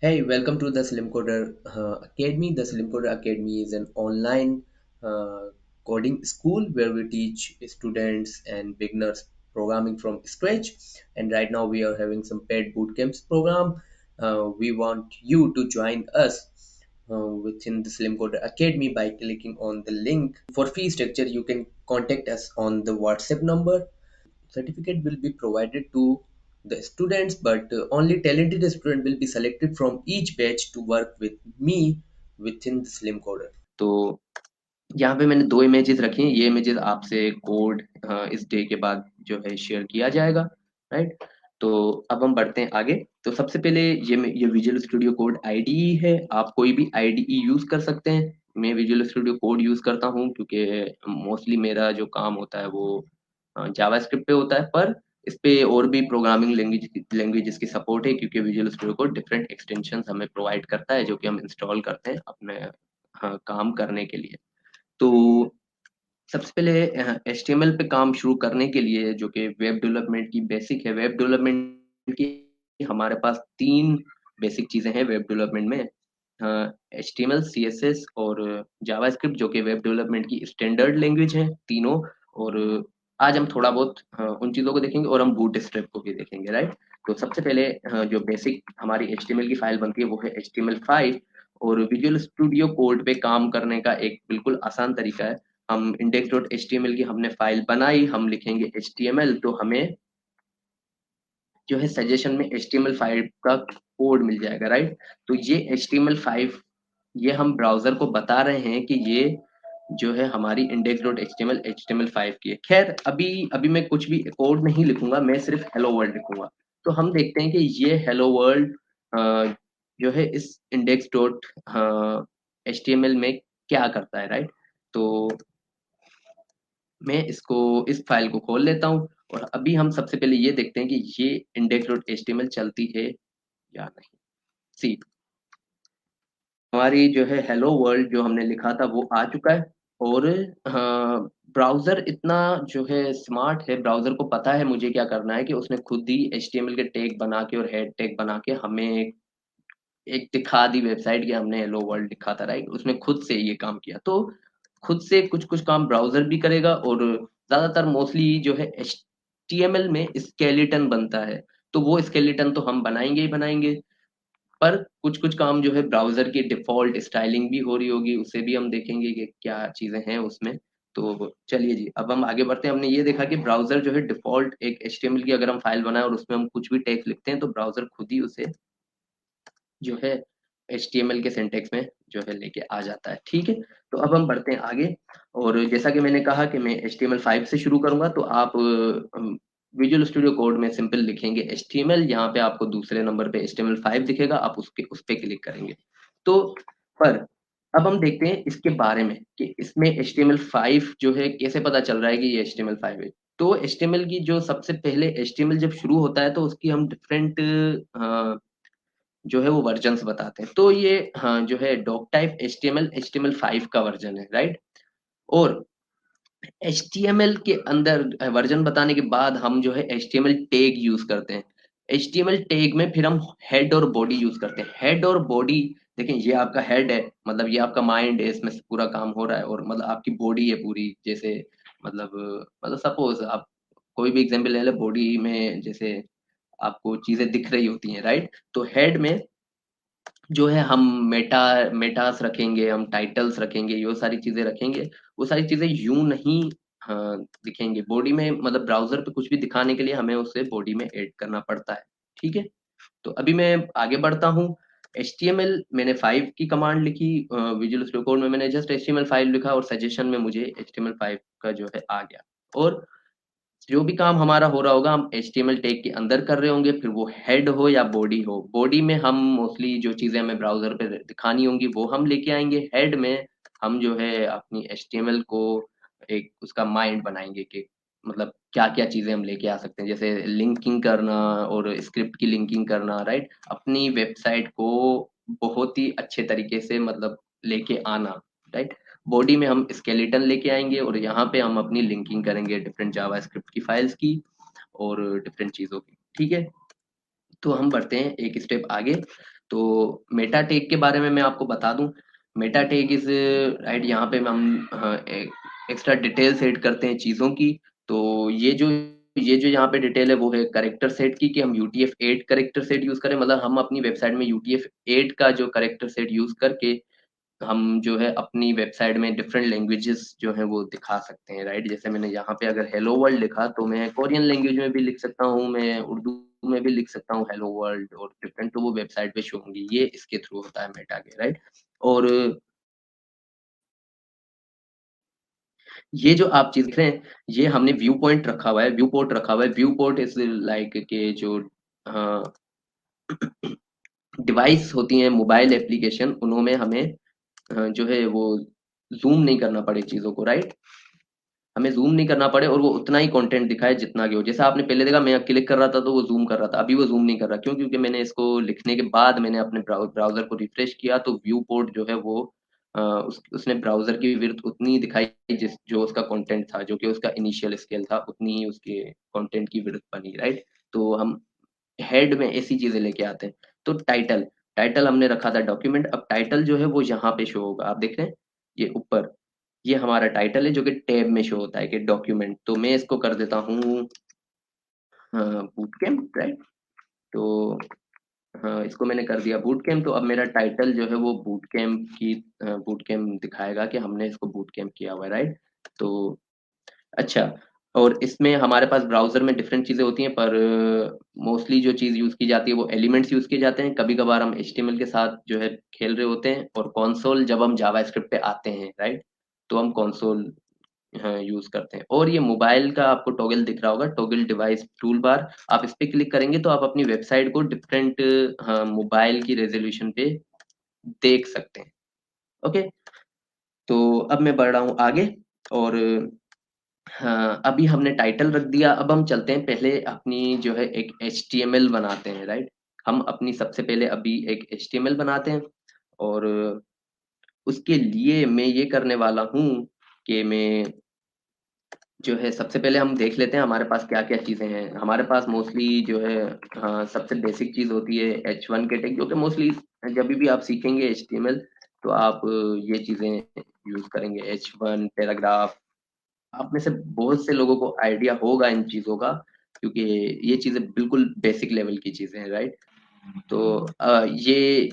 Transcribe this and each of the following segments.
Hey, welcome to the Slim Coder Academy. The Slim Coder Academy is an online coding school where we teach students and beginners programming from scratch. And right now we are having some paid bootcamps program. We want you to join us within the Slim Coder Academy by clicking on the link. For fee structure, you can contact us on the WhatsApp number. Certificate will be provided to the students, but only talented student will be selected from each batch to work with me within the Slim Coder. तो यहाँ पे मैंने दो images रखी हैं। ये images आपसे code इस डे के बाद जो है शेयर किया जाएगा, राइट। तो अब हम बढ़ते हैं आगे। तो सबसे पहले ये विजुअल स्टूडियो कोड आईडीई है। आप कोई भी आईडीई यूज कर सकते हैं। मैं विजुअल स्टूडियो कोड यूज करता हूँ क्योंकि मोस्टली मेरा जो काम होता है वो जावास्क्रिप्ट पे होता है, पर इस पे और भी प्रोग्रामिंग लैंग्वेजेस की सपोर्ट है क्योंकि visual studio code different extension हमें प्रोवाइड करता है जो कि हम इंस्टॉल करते हैं अपने काम करने के लिए। तो सबसे पहले एचटीएमएल पे काम शुरू करने के लिए जो कि वेब डेवलपमेंट की बेसिक है, वेब डेवलपमेंट की हमारे पास तीन बेसिक चीजें हैं वेब डेवलपमेंट में। एचटीएमएल, सीएसएस और जावास्क्रिप्ट जो कि वेब डेवलपमेंट की स्टैंडर्ड लैंग्वेज है तीनों। और आज हम थोड़ा बहुत उन चीजों को देखेंगे और हम बूटस्ट्रैप को भी देखेंगे, राइट। तो सबसे पहले जो बेसिक हमारी एचटीएमएल की फाइल बनती है वो है HTML5। और विजुअल स्टूडियो कोड पे काम करने का एक बिल्कुल आसान तरीका है। हम index.html की हमने फाइल बनाई, हम लिखेंगे HTML, तो हमें जो है सजेशन में HTML5 का कोड मिल जाएगा, राइट। तो ये HTML5 ये हम ब्राउजर को बता रहे हैं कि ये जो है हमारी index.html HTML5 की है। खैर अभी अभी मैं कुछ भी कोड नहीं लिखूंगा, मैं सिर्फ हेलो वर्ल्ड लिखूंगा। तो हम देखते हैं कि ये हेलो वर्ल्ड जो है इस index.html में क्या करता है, राइट। तो मैं इसको इस फाइल को खोल लेता हूँ और अभी हम सबसे पहले ये देखते हैं कि ये index.html चलती है या नहीं। सी हमारी जो है हेलो वर्ल्ड जो हमने लिखा था वो आ चुका है। और ब्राउजर इतना जो है स्मार्ट है, ब्राउजर को पता है मुझे क्या करना है कि उसने खुद ही HTML के टैग बना के और हेड टैग बना के हमें एक दिखा दी वेबसाइट की, हमने हेलो वर्ल्ड लिखा था, राइट। उसने खुद से ये काम किया। तो खुद से कुछ कुछ काम ब्राउजर भी करेगा और ज्यादातर मोस्टली जो है HTML में स्केलेटन बनता है। तो वो स्केलेटन तो हम बनाएंगे ही बनाएंगे, पर कुछ कुछ काम जो है ब्राउजर की डिफॉल्ट स्टाइलिंग भी हो रही होगी, उसे भी हम देखेंगे कि क्या चीजें हैं उसमें। तो चलिए जी, अब हम आगे बढ़ते हैं। हमने ये देखा कि ब्राउजर जो है डिफॉल्ट एक HTML की अगर हम फाइल बनाए और उसमें हम कुछ भी टेक्स्ट लिखते हैं तो ब्राउजर खुद ही उसे जो है HTML के सिंटेक्स में जो है लेके आ जाता है, ठीक है। तो अब हम बढ़ते हैं आगे। और जैसा कि मैंने कहा कि मैं HTML5 से शुरू करूंगा, तो आप विजुअल स्टूडियो कोड में सिंपल लिखेंगे HTML, यहाँ पे आपको दूसरे नंबर पे HTML5 दिखेगा, आप उसके उस पे क्लिक करेंगे। तो पर अब हम देखते हैं इसके बारे में कि इसमें HTML5 जो है कैसे पता चल रहा है कि ये HTML5 है। तो HTML की जो सबसे पहले HTML जब शुरू होता है तो उसकी हम डिफरेंट जो है वो वर्जन्स बताते हैं। तो ये हाँ जो है डॉक टाइप HTML5 का वर्जन है, राइट। और HTML के अंदर वर्जन बताने के बाद हम जो है HTML टैग यूज करते हैं। HTML टैग में फिर हम हेड और बॉडी यूज करते हैं। हेड और बॉडी देखें, ये आपका हेड है, मतलब ये आपका माइंड है, इसमें से पूरा काम हो रहा है, और मतलब आपकी बॉडी है पूरी, जैसे मतलब सपोज आप कोई भी एग्जांपल ले ले, बॉडी में जैसे आपको चीजें दिख रही होती हैं, राइट। तो हेड में जो है हम मेटास रखेंगे, हम टाइटल्स रखेंगे, ये सारी चीजें रखेंगे। वो सारी चीजें यूं नहीं हाँ दिखेंगे बॉडी में, मतलब ब्राउजर पे कुछ भी दिखाने के लिए हमें उसे बॉडी में ऐड करना पड़ता है, ठीक है। तो अभी मैं आगे बढ़ता हूँ। HTML मैंने 5 की कमांड लिखी, विजुअल स्टूडियो कोड में मैंने जस्ट HTML5 लिखा और सजेशन में मुझे HTML5 का जो है आ गया। और जो भी काम हमारा हो रहा होगा हम HTML टैग के अंदर कर रहे होंगे, फिर वो हेड हो या बॉडी हो। बॉडी में हम मोस्टली जो चीजें हमें ब्राउजर पे दिखानी होंगी वो हम लेके आएंगे। हेड में हम जो है अपनी HTML को एक उसका माइंड बनाएंगे कि मतलब क्या क्या चीजें हम लेके आ सकते हैं, जैसे लिंकिंग करना और स्क्रिप्ट की लिंकिंग करना, राइट। अपनी वेबसाइट को बहुत ही अच्छे तरीके से मतलब लेके आना, राइट। बॉडी में हम स्केलेटन लेके आएंगे और यहाँ पे हम अपनी लिंकिंग करेंगे डिफरेंट जावास्क्रिप्ट की फाइल्स की और डिफरेंट चीजों की, ठीक है। तो हम बढ़ते हैं एक स्टेप आगे। तो मेटा टैग के बारे में मैं आपको बता दूं, मेटा टैग इज राइट, यहाँ पे हम एक्स्ट्रा डिटेल्स ऐड करते हैं चीजों की। तो ये जो यहाँ पे डिटेल है वो है करेक्टर सेट की, कि हम UTF-8 करेक्टर सेट यूज करें, मतलब हम अपनी वेबसाइट में UTF-8 का जो करेक्टर सेट यूज करके हम जो है अपनी वेबसाइट में डिफरेंट लैंग्वेजेस जो है वो दिखा सकते हैं, राइट। जैसे मैंने यहाँ पे अगर हेलो वर्ल्ड लिखा तो मैं कोरियन लैंग्वेज में भी लिख सकता हूँ, मैं उर्दू में भी लिख सकता हूँ हेलो वर्ल्ड, और डिफरेंट तो वो वेबसाइट पे शो होंगी। ये इसके थ्रू होता है मेटा के, राइट। और ये जो आप चीज देख रहे हैं, ये हमने व्यू पॉइंट रखा हुआ है, व्यू पोर्ट रखा हुआ है। व्यू पोर्ट इज लाइक के जो डिवाइस होती हैं मोबाइल एप्लीकेशन, उन्होंने हमें जो है वो जूम नहीं करना पड़े चीजों को, राइट। हमें जूम नहीं करना पड़े और वो उतना ही कंटेंट दिखाए जितना कि हो। जैसा आपने पहले देखा, मैं क्लिक कर रहा था तो वो जूम कर रहा था, अभी वो जूम नहीं कर रहा। क्यों? क्योंकि मैंने इसको लिखने के बाद मैंने अपने ब्राउजर को रिफ्रेश किया, तो व्यू पोर्ट जो है वो उसने ब्राउजर की विड्थ उतनी दिखाई जिस जो उसका कंटेंट था, जो कि उसका इनिशियल स्केल था, उतनी ही उसके कंटेंट की विड्थ बनी, राइट। तो हम हेड में ऐसी चीजें लेके आते हैं। तो टाइटल, टाइटल हमने रखा था डॉक्यूमेंट। अब टाइटल जो है वो यहाँ पे शो होगा, आप देख रहे हैं ये ऊपर, ये हमारा टाइटल है जो कि टैब में शो होता है कि डॉक्यूमेंट। तो मैं इसको कर देता हूँ बूट कैम्प, राइट। तो हाँ, इसको मैंने कर दिया बूट कैम्प। तो अब मेरा टाइटल जो है वो बूट कैम्प की बूट कैम्प दिखाएगा कि हमने इसको बूट कैम्प किया हुआ है, राइट। तो अच्छा, और इसमें हमारे पास ब्राउजर में डिफरेंट चीजें होती हैं, पर मोस्टली जो चीज यूज की जाती है वो एलिमेंट्स यूज किए जाते हैं। कभी कभार हम HTML के साथ जो है खेल रहे होते हैं, और कॉन्सोल जब हम जावास्क्रिप्ट पे आते हैं, राइट, तो हम कॉन्सोल हाँ यूज करते हैं। और ये मोबाइल का आपको टॉगल दिख रहा होगा, टॉगल डिवाइस टूल बार, आप इस पे क्लिक करेंगे तो आप अपनी वेबसाइट को डिफरेंट हाँ मोबाइल की रेजोल्यूशन पे देख सकते हैं। ओके, तो अब मैं बढ़ रहा हूँ आगे। और हाँ, अभी हमने टाइटल रख दिया, अब हम चलते हैं पहले अपनी जो है एक HTML बनाते हैं, राइट। हम अपनी सबसे पहले अभी एक HTML बनाते हैं। और उसके लिए मैं ये करने वाला हूँ कि मैं जो है सबसे पहले हम देख लेते हैं हमारे पास क्या क्या चीजें हैं। हमारे पास मोस्टली जो है हाँ सबसे बेसिक चीज होती है H1 के टैग, जो कि मोस्टली जब भी आप सीखेंगे HTML तो आप ये चीजें यूज करेंगे, H1 पैराग्राफ। आप में से बहुत से लोगों को आइडिया होगा इन चीजों का, क्योंकि ये चीजें बिल्कुल बेसिक लेवल की चीजें हैं, राइट। तो ये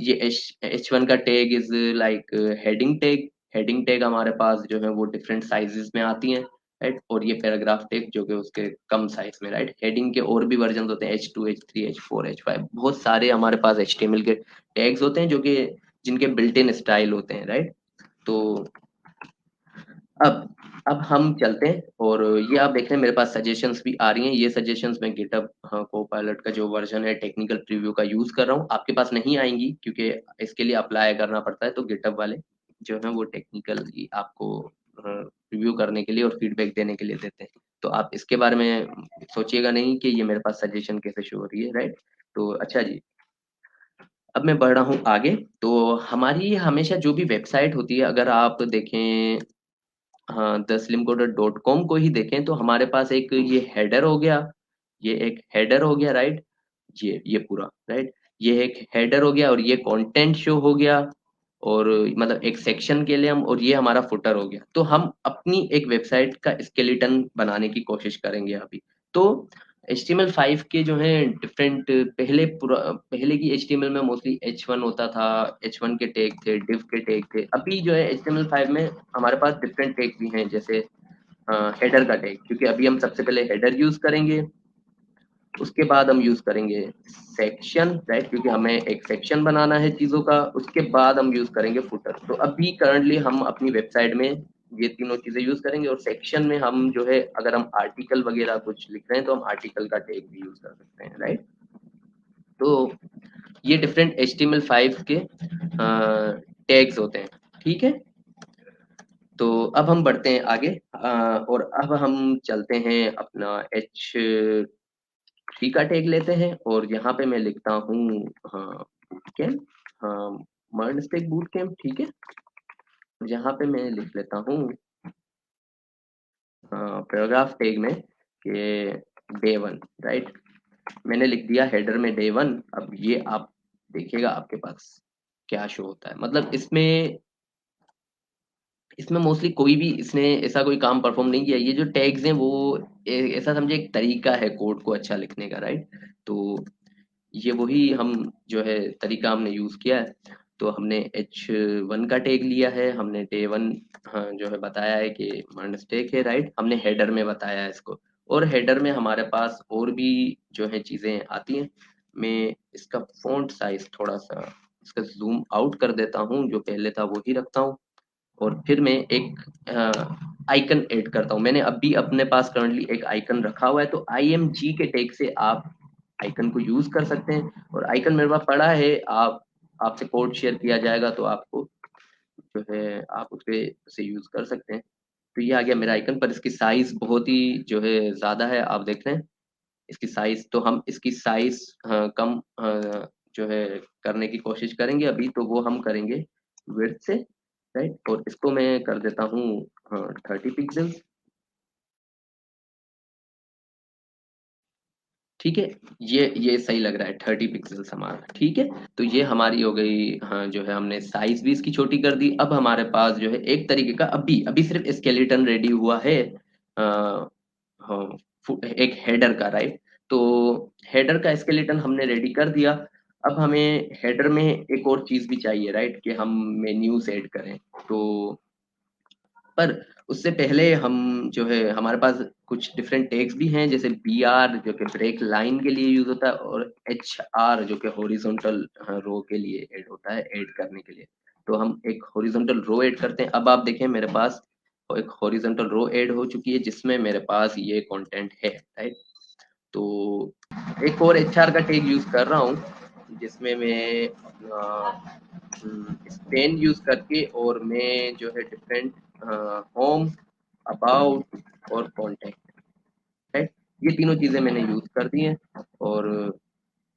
H1 का tag is like heading tag. Heading tag हमारे पास जो है वो डिफरेंट साइजेस में आती हैं, राइट। और ये पैराग्राफ टैग जो कि उसके कम साइज में, राइट। हेडिंग के और भी वर्जन होते हैं, H2 H3 H4 H5, बहुत सारे हमारे पास HTML के टैग्स होते हैं जो कि जिनके बिल्ट इन स्टाइल होते हैं, राइट। तो अब अब हम चलते हैं, और ये आप देख रहे हैं मेरे पास सजेशंस भी आ रही हैं। ये सजेशंस मैं गिटहब कोपायलट का जो वर्जन है टेक्निकल प्रीव्यू का यूज कर रहा हूँ। आपके पास नहीं आएंगी क्योंकि इसके लिए अप्लाई करना पड़ता है, तो गिटहब वाले जो है वो टेक्निकल आपको रिव्यू करने के लिए और फीडबैक देने के लिए देते हैं। तो आप इसके बारे में सोचिएगा नहीं कि ये मेरे पास सजेशन कैसे शो हो रही है, राइट। तो अच्छा जी, अब मैं बढ़ रहा हूँ आगे। तो हमारी हमेशा जो भी वेबसाइट होती है, अगर आप देखें हाँ द स्लिम कोडर .com को ही देखें, तो हमारे पास एक ये हेडर हो गया, ये एक हेडर हो गया, राइट। ये पूरा, राइट, ये एक हेडर हो गया, और ये कंटेंट शो हो गया, और मतलब एक सेक्शन के लिए हम, और ये हमारा फुटर हो गया। तो हम अपनी एक वेबसाइट का स्केलेटन बनाने की कोशिश करेंगे अभी। तो HTML5 के जो है डिफरेंट, पहले की HTML में मोस्टली H1 होता था, H1 के टैग थे, div के टैग थे। अभी जो है HTML5 में हमारे पास डिफरेंट टैग भी हैं, जैसे हेडर का टैग, क्योंकि अभी हम सबसे पहले हेडर यूज करेंगे, उसके बाद हम यूज करेंगे सेक्शन, राइट, क्योंकि हमें एक सेक्शन बनाना है चीजों का। उसके बाद हम यूज करेंगे फुटर। तो अभी करंटली हम अपनी वेबसाइट में ये तीनों चीजें यूज करेंगे, और सेक्शन में हम जो है अगर हम आर्टिकल वगैरह कुछ लिख रहे हैं तो हम आर्टिकल का टैग भी यूज कर सकते हैं, राइट। तो ये डिफरेंट HTML5 के टैग्स होते हैं, ठीक है। तो अब हम बढ़ते हैं आगे, और अब हम चलते हैं अपना H3 का टैग लेते हैं, और यहाँ पे मैं लिखता हूँ हाँ बूट कैम्प, हाँ मर्न स्टैक बूट कैम्प, ठीक है। और यहाँ पे मैं लिख लेता हूँ पैराग्राफ टैग में कि day 1, राइट। मैंने लिख दिया हेडर में day 1। अब ये आप देखिएगा आपके पास क्या शो होता है। मतलब इसमें इसमें मोस्टली कोई भी इसने ऐसा कोई काम परफॉर्म नहीं किया। ये जो टैग्स हैं वो ऐसा समझे एक तरीका है कोड को अच्छा लिखने का, राइट। तो ये वही हम जो है तरीका हमने यूज किया है। तो हमने H1 का टैग लिया है, हमने डे वन, हाँ, जो है बताया है कि मिस्टेक है, राइट। हमने हेडर में बताया है इसको, और हेडर में हमारे पास और भी जो है चीजें आती हैं। मैं इसका फॉन्ट साइज थोड़ा सा इसका जूम आउट कर देता हूँ, जो पहले था वही रखता हूँ। और फिर मैं एक आइकन ऐड करता हूँ। मैंने अभी अपने पास करंटली एक आइकन रखा हुआ है, तो IMG के टैग से आप आइकन को यूज कर सकते हैं। और आइकन मेरे पास पड़ा है, आप आपसे कोड शेयर किया जाएगा तो आपको जो है आप उसपे उसे यूज कर सकते हैं। तो ये आ गया मेरा आइकन, पर इसकी साइज बहुत ही जो है ज्यादा है, आप देख रहे हैं इसकी साइज। तो हम इसकी साइज कम जो है करने की कोशिश करेंगे अभी। तो वो हम करेंगे विड्थ से, राइट। और इसको मैं कर देता हूँ 30 पिक्सल। ठीक है, ये सही लग रहा है, 30 पिक्सल्स हमारा, ठीक है। तो ये हमारी हो गई, हाँ, जो है हमने साइज भी इसकी छोटी कर दी। अब हमारे पास जो है एक तरीके का अभी अभी सिर्फ स्केलेटन रेडी हुआ है, हाँ, एक हेडर का, राइट। तो हेडर का स्केलेटन हमने रेडी कर दिया। अब हमें हेडर में एक और चीज भी चाहिए, राइट, कि हम मेन्यूज ऐड करें। तो पर उससे पहले हम जो है हमारे पास कुछ डिफरेंट टैग्स भी हैं, जैसे BR जो कि ब्रेक लाइन के लिए यूज होता है, और HR जो कि हॉरिजॉन्टल रो के लिए ऐड होता है, ऐड करने के लिए। तो हम एक हॉरिजॉन्टल रो ऐड करते हैं। अब आप देखें मेरे पास एक हॉरिजॉन्टल रो ऐड हो चुकी है, जिसमें मेरे पास ये कंटेंट है, राइट। तो एक और HR का टैग यूज कर रहा हूँ, जिसमें मैं अपना स्पेन यूज करके, और मैं जो है डिफरेंट होम, अबाउट और कॉन्टेक्ट, राइट, ये तीनों चीजें मैंने यूज कर दी हैं। और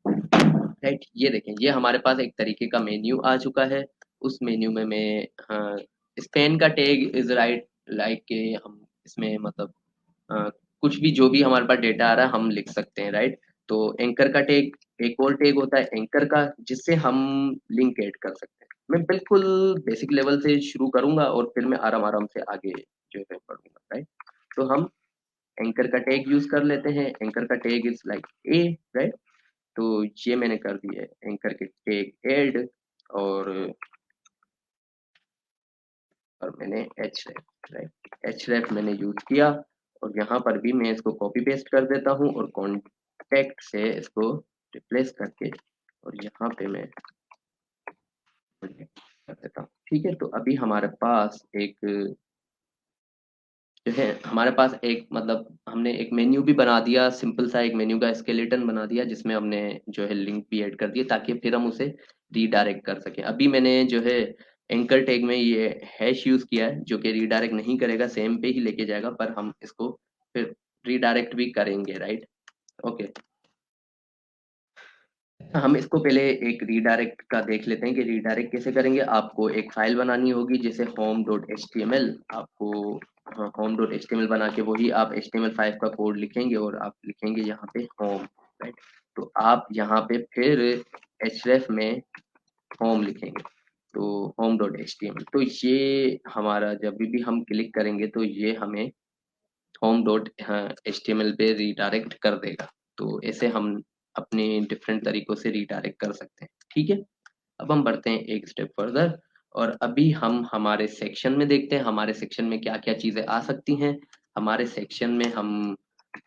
राइट, ये देखें, ये हमारे पास एक तरीके का मेन्यू आ चुका है। उस मेन्यू में मैं, हाँ, स्पेन का टैग इज राइट, लाइक के हम इसमें मतलब अ, कुछ भी जो भी हमारे पास डेटा आ रहा है हम लिख सकते हैं, राइट। तो एंकर का टैग, एक और टैग होता है एंकर का, जिससे हम लिंक ऐड कर सकते हैं। मैं बिल्कुल बेसिक लेवल से शुरू करूंगा और फिर मैं आराम आराम से आगे जो है पढ़ूंगा, राइट। तो हम एंकर का टैग यूज कर लेते हैं। एंकर का tag is like a, right. तो ये मैंने कर दिया है एंकर के टैग ऐड, और मैंने एच रेफ मैंने यूज किया। और यहाँ पर भी मैं इसको कॉपी पेस्ट कर देता हूँ, और कॉन्टेक्ट से इसको रिप्लेस करके, और यहाँ पे मैं कर देता हूँ, ठीक है। तो अभी हमारे पास एक जो है हमारे पास एक मतलब हमने एक मेन्यू भी बना दिया, सिंपल सा एक मेन्यू का स्केलेटन बना दिया, जिसमें हमने जो है लिंक भी ऐड कर दिए, ताकि फिर हम उसे रीडायरेक्ट कर सकें। अभी मैंने जो है एंकर टैग में ये हैश यूज किया है, जो कि रीडायरेक्ट नहीं करेगा, सेम पे ही लेके जाएगा, पर हम इसको फिर रीडायरेक्ट भी करेंगे, राइट। ओके, हम इसको पहले एक रीडायरेक्ट का देख लेते हैं कि रीडायरेक्ट कैसे करेंगे। आपको एक फाइल बनानी होगी, जैसे home.html। आपको home.html बना के वही आप HTML5 का कोड लिखेंगे, और आप लिखेंगे यहाँ पे होम, राइट। तो आप यहाँ पे फिर href में होम लिखेंगे, तो home.html। तो ये हमारा जब भी हम क्लिक करेंगे तो ये हमें home.html पे रीडायरेक्ट कर देगा। तो ऐसे हम अपने डिफरेंट तरीकों से रीडायरेक्ट कर सकते हैं, ठीक है। अब हम बढ़ते हैं एक स्टेप फर्दर, और अभी हम हमारे सेक्शन में देखते हैं हमारे सेक्शन में क्या क्या चीजें आ सकती हैं। हमारे सेक्शन में हम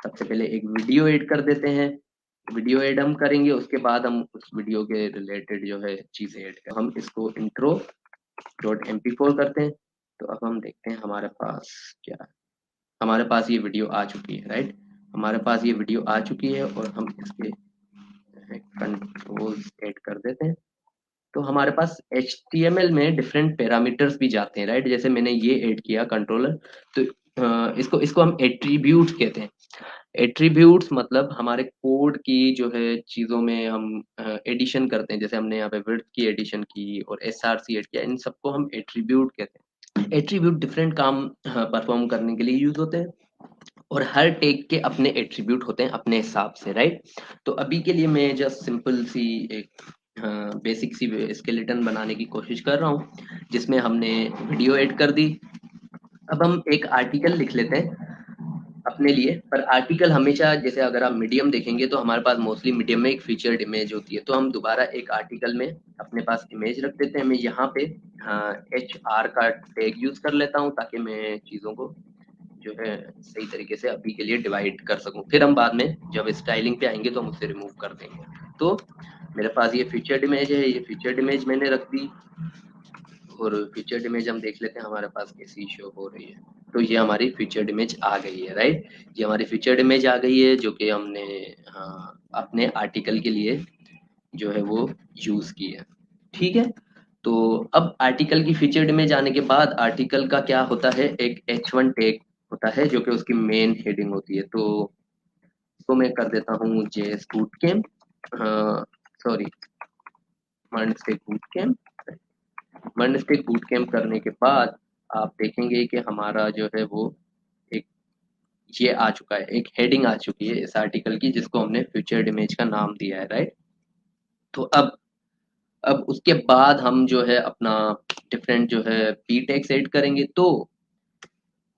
सबसे पहले एक वीडियो ऐड कर देते हैं। वीडियो ऐड हम करेंगे, उसके बाद हम उस वीडियो के रिलेटेड जो है चीजें ऐड करें। हम इसको intro.mp4 करते हैं। तो अब हम देखते हैं हमारे पास क्या है। हमारे पास ये वीडियो आ चुकी है, राइट। हमारे पास ये वीडियो आ चुकी है, और हम इसके कंट्रोल्स ऐड कर देते हैं। तो हमारे पास HTML में डिफरेंट पैरामीटर्स भी जाते हैं, राइट। जैसे मैंने ये ऐड किया कंट्रोलर, तो इसको इसको हम एट्रीब्यूट कहते हैं। एट्रीब्यूट्स मतलब हमारे कोड की जो है चीजों में हम एडिशन करते हैं। जैसे हमने यहाँ पे विड्थ की एडिशन की और SRC ऐड किया, इन सबको हम एट्रीब्यूट कहते हैं। एट्रीब्यूट डिफरेंट काम परफॉर्म करने के लिए यूज होते हैं, और हर टैग के अपने एट्रीब्यूट होते हैं अपने हिसाब से, राइट। तो अभी के लिए मैं जस्ट सिंपल सी एक बेसिक सी स्केलेटन बनाने की कोशिश कर रहा हूँ, जिसमें हमने वीडियो ऐड कर दी। अब हम एक आर्टिकल लिख लेते हैं अपने लिए। पर आर्टिकल हमेशा, जैसे अगर आप मीडियम देखेंगे तो हमारे पास मोस्टली मीडियम में एक फीचर्ड इमेज होती है, तो हम दोबारा एक आर्टिकल में अपने पास इमेज रख देते हैं। मैं यहाँ पे HR का टैग यूज कर लेता हूँ, ताकि मैं चीज़ों को जो है सही तरीके से अभी के लिए डिवाइड कर सकूं। फिर हम बाद में जब स्टाइलिंग पे आएंगे तो हम उसे रिमूव कर देंगे। तो मेरे पास ये फीचर्ड इमेज है, ये फीचर्ड इमेज मैंने रख दी, और फीचर्ड इमेज हम देख लेते हैं हमारे पास कैसी शो हो रही है। तो ये हमारी फीचर्ड इमेज आ गई है, राइट। ये हमारी फीचर्ड इमेज आ गई है, जो कि हमने अपने आर्टिकल के लिए जो है वो यूज की है। ठीक है। तो अब आर्टिकल की फीचर्ड इमेज आने के बाद आर्टिकल का क्या होता है, एक H1 टैग होता है, जो कि उसकी मेन हेडिंग होती है। तो इसको मैं कर देता हूँ JS boot camp, sorry, MERN stack boot camp. MERN stack boot camp करने के बाद आप देखेंगे कि हमारा जो है वो एक ये आ चुका है, एक हेडिंग आ चुकी है इस आर्टिकल की, जिसको हमने फीचर्ड इमेज का नाम दिया है, राइट। तो अब उसके बाद हम जो है अपना डिफरेंट जो है पी टैग्स ऐड करेंगे। तो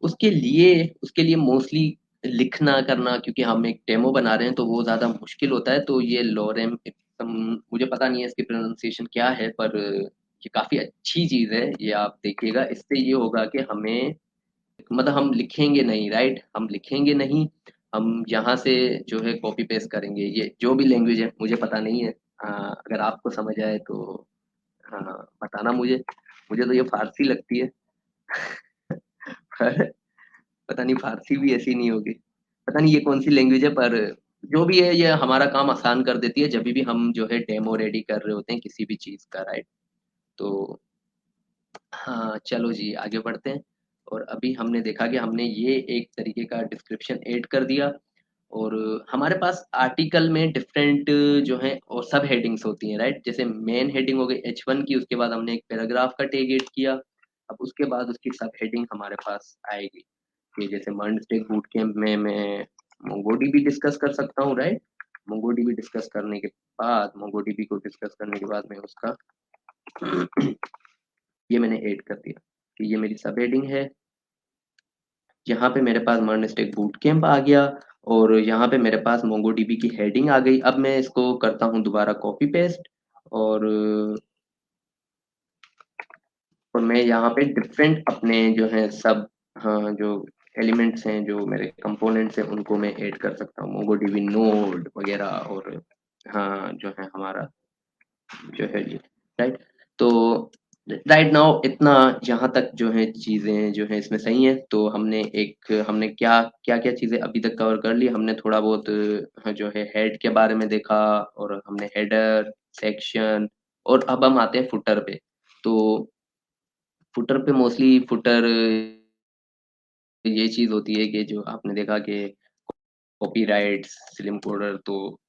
उसके लिए मोस्टली लिखना करना, क्योंकि हम एक डेमो बना रहे हैं तो वो ज़्यादा मुश्किल होता है। तो ये लोरेम एकदम, मुझे पता नहीं है इसकी प्रोनाउंसिएशन क्या है, पर ये काफ़ी अच्छी चीज़ है। ये आप देखिएगा, इससे ये होगा कि हमें, मतलब हम लिखेंगे नहीं, राइट, हम लिखेंगे नहीं। हम यहाँ से जो है कॉपी पेस्ट करेंगे। ये जो भी लैंग्वेज है मुझे पता नहीं है, अगर आपको समझ आए तो बताना मुझे। मुझे तो ये फारसी लगती है। पर पता नहीं फारसी भी ऐसी नहीं होगी, पता नहीं ये कौन सी लैंग्वेज है। पर जो भी है, ये हमारा काम आसान कर देती है जब भी हम जो है डेमो रेडी कर रहे होते हैं किसी भी चीज़ का, राइट। तो हाँ, चलो जी आगे बढ़ते हैं। और अभी हमने देखा कि हमने ये एक तरीके का डिस्क्रिप्शन ऐड कर दिया, और हमारे पास आर्टिकल में डिफरेंट जो है और सब हेडिंग्स होती हैं, राइट। जैसे मेन हेडिंग हो गई H1 की, उसके बाद हमने एक पैराग्राफ का टैग ऐड किया। अब उसके बाद उसकी सब हेडिंग हमारे पास आएगी, कि जैसे मर्नस्टेक बूट कैंप में मैं मोंगोडीबी डिस्कस कर सकता हूँ, राइट। मोंगोडीबी डिस्कस करने के बाद, मोंगोडीबी को डिस्कस करने के बाद मैं उसका ये मैंने ऐड कर दिया कि ये मेरी सब हेडिंग है। यहाँ पे मेरे पास मर्नस्टेक बूट कैंप आ गया, और यहाँ पे मेरे पास मोंगोडीबी की हेडिंग आ गई। अब मैं इसको करता हूँ दोबारा कॉपी पेस्ट, और और मैं यहाँ पे डिफरेंट अपने जो है सब, हाँ, जो एलिमेंट्स हैं, जो मेरे कंपोनेंट्स हैं, उनको मैं ऐड कर सकता हूँ, मोंगोडीबी नोड वगैरह। और हाँ, जो है हमारा जो है ये, राइट। तो राइट नाउ इतना यहाँ तक जो है चीजें जो है इसमें सही है। तो हमने क्या क्या क्या चीजें अभी तक कवर कर ली। हमने थोड़ा बहुत जो है हेड के बारे में देखा, और हमने हेडर, सेक्शन, और अब हम आते हैं फुटर पे। तो फुटर पे मोस्टली फुटर ये चीज होती है कि जो आपने देखा कि कॉपीराइट, स्लिम कोडर, तो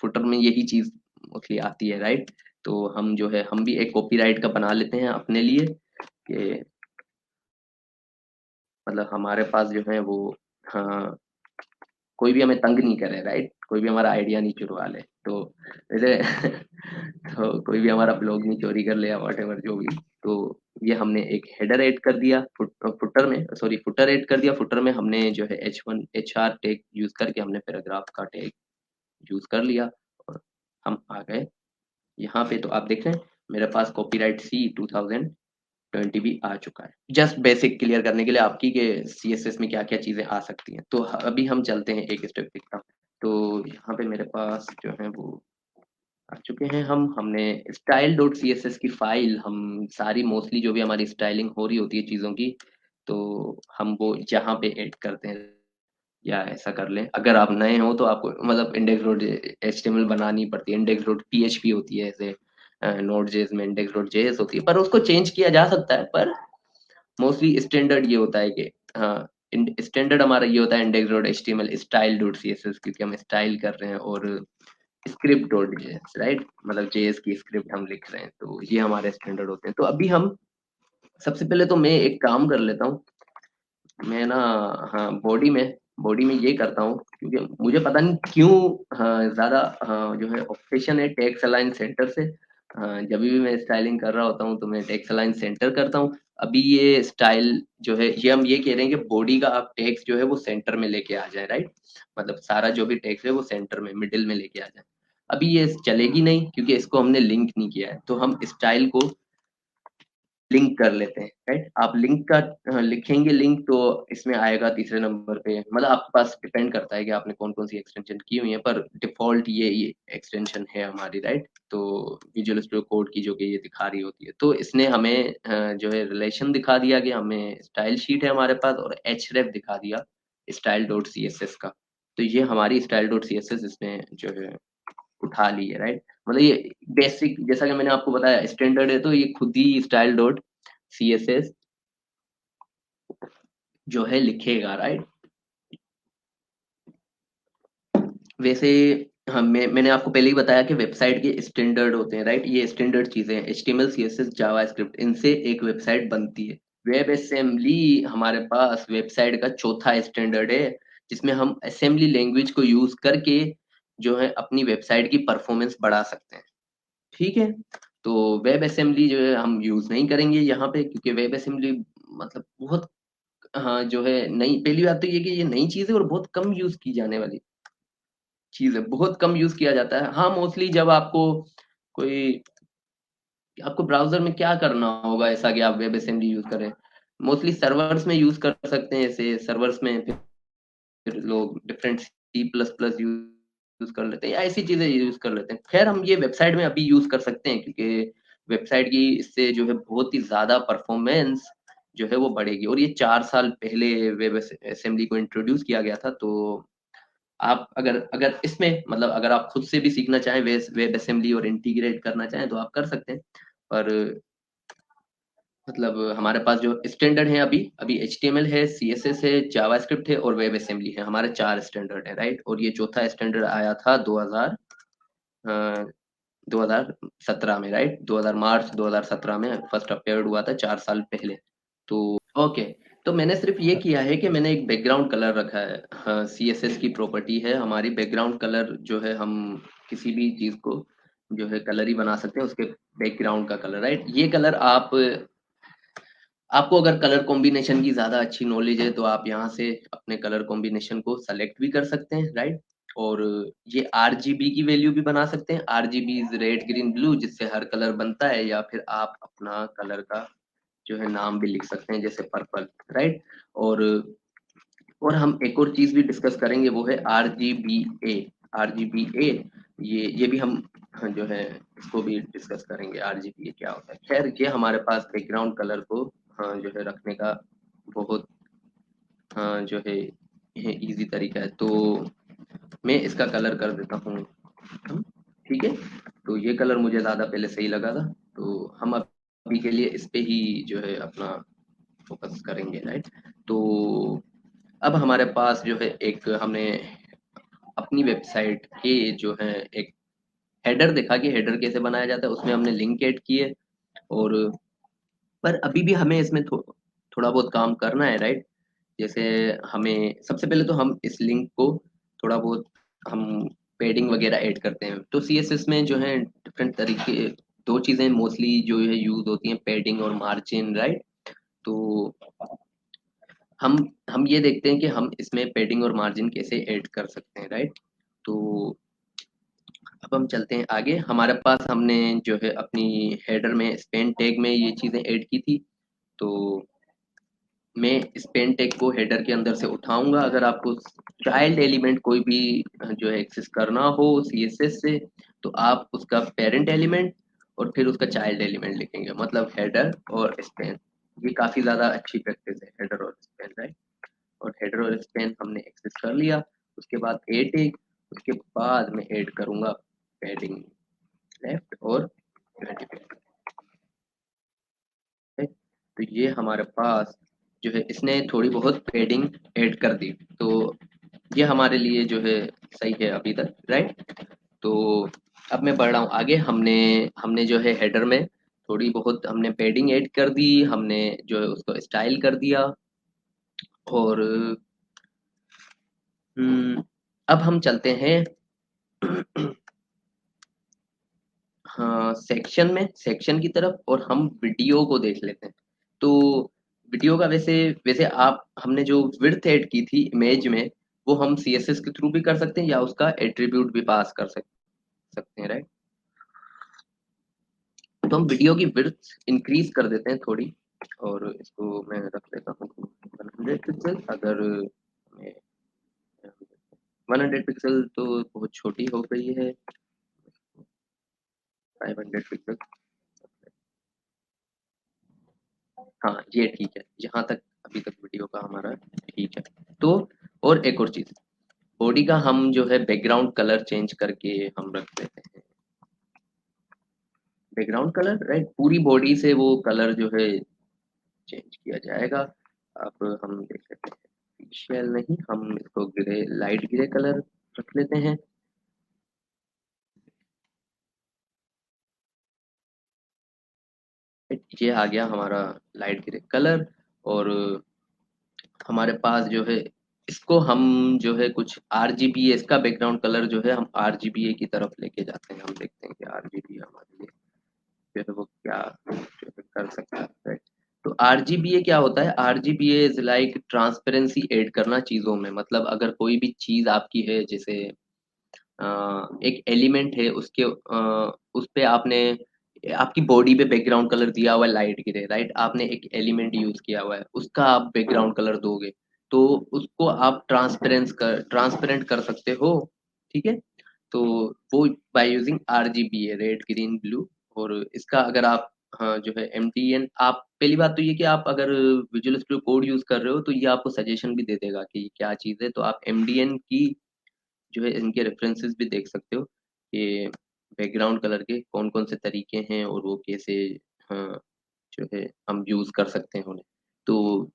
फुटर में यही चीज मोस्टली आती है, राइट। तो हम जो है हम भी एक कॉपीराइट का बना लेते हैं अपने लिए, कि मतलब हमारे पास जो है वो, हाँ, कोई भी हमें तंग नहीं करे, राइट, कोई भी हमारा आइडिया नहीं चुरवा ले। तो जैसे तो कोई भी हमारा ब्लॉग नहीं चोरी कर ले, या वट एवर जो भी। तो ये हमने एक हेडर ऐड कर दिया फुटर में, सॉरी, फुटर ऐड कर दिया। फुटर में हमने जो है H1 HR टैग यूज करके हमने पैराग्राफ का टैग यूज कर लिया, और हम आ गए यहाँ पे। तो आप देख रहे हैं मेरे पास कॉपीराइट C 2020 भी आ चुका है, जस्ट बेसिक क्लियर करने के लिए आपकी, कि CSS में क्या क्या चीजें आ सकती हैं। तो अभी हम चलते हैं एक स्टेप दिखता हूँ। तो यहाँ पे मेरे पास जो है वो आ चुके हैं। हमने स्टाइल डॉट CSS की फाइल, हम सारी मोस्टली जो भी हमारी स्टाइलिंग हो रही होती है चीज़ों की, तो हम वो यहाँ पे ऐड करते हैं। या ऐसा कर लें, अगर आप नए हो तो आपको मतलब इंडेक्स डॉट HTML बनानी पड़ती है, इंडेक्स डॉट PHP होती है, ऐसे नोड जेएस में इंडेक्स डॉट JS होती है, पर उसको चेंज किया जा सकता है। पर मोस्टली स्टैंडर्ड ये होता है कि हाँ, स्टैंडर्ड हमारा ये होता है index dot HTML style dot CSS, क्योंकि हम स्टाइल कर रहे हैं, और स्क्रिप्ट डॉट जेएस, राइट, मतलब जेएस की स्क्रिप्ट हम लिख रहे हैं। तो ये हमारे स्टैंडर्ड होते हैं। तो अभी हम सबसे पहले तो मैं एक काम कर लेता हूँ। मैं ना, हाँ, बॉडी में ये करता हूँ, क्योंकि मुझे पता नहीं क्यों, हाँ, ज्यादा, हाँ, जो है ऑप्शन है टैक्स अलाइन सेंटर से। हाँ, जब भी मैं स्टाइलिंग कर रहा होता हूँ तो मैं टेक्स्ट अलाइन सेंटर करता हूँ। अभी ये स्टाइल जो है, ये हम ये कह रहे हैं कि बॉडी का आप टेक्स्ट जो है वो सेंटर में लेके आ जाए, राइट? मतलब सारा जो भी टेक्स्ट है वो सेंटर में, मिडिल में लेके आ जाए। अभी ये चलेगी नहीं क्योंकि इसको हमने लिंक नहीं किया है, तो हम स्टाइल को लिंक कर लेते हैं, राइट? आप लिंक का लिखेंगे लिंक, तो इसमें आएगा तीसरे नंबर पे। मतलब आपके पास डिपेंड करता है कि आपने कौन कौन सी एक्सटेंशन की हुई है, पर डिफॉल्ट ये एक्सटेंशन है हमारी, राइट? तो विजुअल स्टूडियो कोड की जो कि ये दिखा रही होती है, तो इसने हमें जो है रिलेशन दिखा दिया कि हमें स्टाइल शीट है हमारे पास, और एच रेफ दिखा दिया style dot C S S का। तो ये हमारी style dot C S S इसने जो है उठा ली है, राइट? मतलब ये बेसिक, जैसा कि मैंने आपको बताया, स्टैंडर्ड है, तो ये खुद ही style dot C S S जो है लिखेगा, राइट? वैसे मैंने आपको पहले ही बताया कि वेबसाइट के स्टैंडर्ड होते हैं, राइट? ये स्टैंडर्ड चीजें हैं, HTML CSS जावास्क्रिप्ट, इनसे एक वेबसाइट बनती है। वेब असेंबली हमारे पास वेबसाइट का चौथा स्टैंडर्ड है, जिसमें हम असेंबली लैंग्वेज को यूज करके जो है अपनी वेबसाइट की परफॉर्मेंस बढ़ा सकते हैं। ठीक है? तो वेब असेंबली जो है हम यूज नहीं करेंगे यहाँ पे, क्योंकि वेब असेंबली मतलब बहुत, हाँ, जो है नई, पहली बात तो ये कि ये नई चीज है और बहुत कम यूज की जाने वाली चीज है, बहुत कम यूज किया जाता है। हाँ, मोस्टली जब आपको कोई, आपको ब्राउजर में क्या करना होगा ऐसा कि आप वेब असेंबली यूज करें? मोस्टली सर्वर्स में यूज कर सकते हैं, ऐसे सर्वर्स में फिर लोग डिफरेंट C++ यूज कर लेते हैं या ऐसी चीजें यूज कर लेते हैं। खैर, हम ये वेबसाइट में अभी यूज कर सकते हैं, क्योंकि वेबसाइट की इससे जो है बहुत ही ज्यादा परफॉर्मेंस जो है वो बढ़ेगी, और ये 4 साल पहले वेब असेंबली को इंट्रोड्यूस किया गया था। तो आप अगर अगर इसमें मतलब अगर आप खुद से भी सीखना चाहें वेब वेब असेंबली और इंटीग्रेट करना चाहें तो आप कर सकते हैं। पर मतलब हमारे पास जो स्टैंडर्ड है अभी अभी HTML है, CSS है, जावास्क्रिप्ट है और वेब असेंबली है, हमारे 4 स्टैंडर्ड है, राइट? और ये चौथा स्टैंडर्ड आया था 2017 में, राइट? 2000 मार्च 2017 में फर्स्ट अपीयर्ड हुआ था, 4 साल पहले। तो ओके, तो मैंने सिर्फ ये किया है कि मैंने एक बैकग्राउंड कलर रखा है। हाँ, CSS की प्रॉपर्टी है हमारी बैकग्राउंड कलर, जो है हम किसी भी चीज को जो है कलर ही बना सकते हैं उसके बैकग्राउंड का कलर, राइट? ये कलर आप, आपको अगर कलर कॉम्बिनेशन की ज्यादा अच्छी नॉलेज है तो आप यहाँ से अपने कलर कॉम्बिनेशन को सेलेक्ट भी कर सकते हैं, राइट? और ये RGB की वैल्यू भी बना सकते हैं, RGB is red green blue, जिससे हर कलर बनता है, या फिर आप अपना कलर का जो है नाम भी लिख सकते हैं, जैसे पर्पल, राइट? और हम एक और चीज भी डिस्कस करेंगे, वो है RGBA। RGBA, ये भी हम, हाँ, जो है इसको भी डिस्कस करेंगे, RGBA क्या होता है। खैर, ये हमारे पास बैकग्राउंड कलर को, हाँ, जो है रखने का बहुत, हाँ, जो है इजी तरीका है। तो मैं इसका कलर कर देता हूँ, ठीक है? तो ये कलर मुझे ज्यादा पहले सही लगा था, तो हम अभी के लिए इस पे ही जो है अपना फोकस करेंगे, राइट? तो अब हमारे पास जो है एक, हमने अपनी वेबसाइट के जो है एक हेडर देखा कि हेडर कैसे बनाया जाता है, उसमें हमने लिंक ऐड किए। और पर अभी भी हमें इसमें थोड़ा बहुत काम करना है, राइट? जैसे हमें सबसे पहले तो हम इस लिंक को थोड़ा बहुत हम पैडिंग वगैरह ऐड करते हैं। तो CSS में जो है डिफरेंट तरीके, दो चीजें मोस्टली जो है यूज होती हैं, पैडिंग और मार्जिन, राइट? तो हम हम ये देखते हैं कि हम इसमें पैडिंग और मार्जिन कैसे ऐड कर सकते हैं, राइट? तो अब हम चलते हैं आगे। हमारे पास हमने जो है अपनी हेडर में स्पेन टैग में ये चीजें ऐड की थी। तो मैं स्पेन टैग को हेडर के अंदर से उठाऊंगा। अगर आपको चाइल्ड एलिमेंट कोई भी जो है एक्सेस करना हो CSS से, तो आप उसका पेरेंट एलिमेंट और फिर उसका चाइल्ड एलिमेंट लिखेंगे, मतलब हेडर और स्पेन। ये काफी ज्यादा अच्छी प्रैक्टिस है, हेडर और स्पेन, राइट? और हेडर और स्पेन हमने एक्सेस कर लिया। उसके बाद ए टैग, उसके बाद मैं ऐड करूंगा पैडिंग लेफ्ट और 25, है। तो ये हमारे पास जो है इसने थोड़ी बहुत पैडिंग ऐड कर दी। तो ये हमारे लिए जो है सही है अभी तक, राइट? तो अब मैं बढ़ रहा हूँ आगे। हमने हमने जो है हेडर में थोड़ी बहुत हमने पैडिंग ऐड कर दी, हमने जो है उसको स्टाइल कर दिया। और अब हम चलते हैं सेक्शन की तरफ, और हम वीडियो को देख लेते हैं। तो वीडियो का वैसे वैसे आप हमने जो विड्थ ऐड की थी इमेज में, वो हम सीएसएस के थ्रू भी कर सकते हैं या उसका एट्रीब्यूट भी पास कर सकते हैं, राइट। तो हम वीडियो की विड्थ इंक्रीज कर देते हैं थोड़ी, और इसको मैं रख लेता हूँ 100 पिक्सल। अगर 100 पिक्सल तो बहुत छोटी हो गई है, 500 पिक्सल। हाँ, ये ठीक है, यहाँ तक अभी तक वीडियो का हमारा ठीक है। तो और एक और चीज, बॉडी का हम जो है बैकग्राउंड कलर चेंज करके हम रख देते हैं। बैकग्राउंड कलर, राइट, पूरी बॉडी से वो कलर जो है चेंज किया जाएगा। अब हम देख लेते हैं, फेशियल नहीं, हम इसको ग्रे, लाइट ग्रे कलर रख लेते हैं। ये आ गया हमारा लाइट ग्रे कलर। और हमारे पास जो है, इसको हम जो है कुछ आरजीबी, इसका बैकग्राउंड कलर जो है हम आरजीबीए की तरफ लेके जाते हैं। हम देखते हैं कि आरजीबी हमारे लिए जो है वो क्या जो है कर सकता है। तो आरजीबीए क्या होता है? RGBA is like transparency add करना चीजों में। मतलब अगर कोई भी चीज आपकी है, जैसे एक एलिमेंट है, उस पे आपने आपकी बॉडी पे बैकग्राउंड कलर दिया हुआ है लाइट ग्रे, राइट। आपने एक एलिमेंट यूज किया हुआ है, उसका आप बैकग्राउंड कलर दोगे, तो उसको आप ट्रांसपेरेंट कर सकते हो, ठीक है। तो वो बाय यूजिंग आरजीबी है, रेड ग्रीन ब्लू। और इसका अगर आप, हाँ, जो है एमडीएन, आप पहली बात तो ये कि आप अगर विजुअल स्टूडियो कोड यूज कर रहे हो तो ये आपको सजेशन भी दे देगा कि ये क्या चीज़ है। तो आप एमडीएन की जो है इनके रेफरेंसेस भी देख सकते हो कि बैकग्राउंड कलर के कौन कौन से तरीके हैं और वो कैसे, हाँ, जो है हम यूज कर सकते हैं उन्हें। तो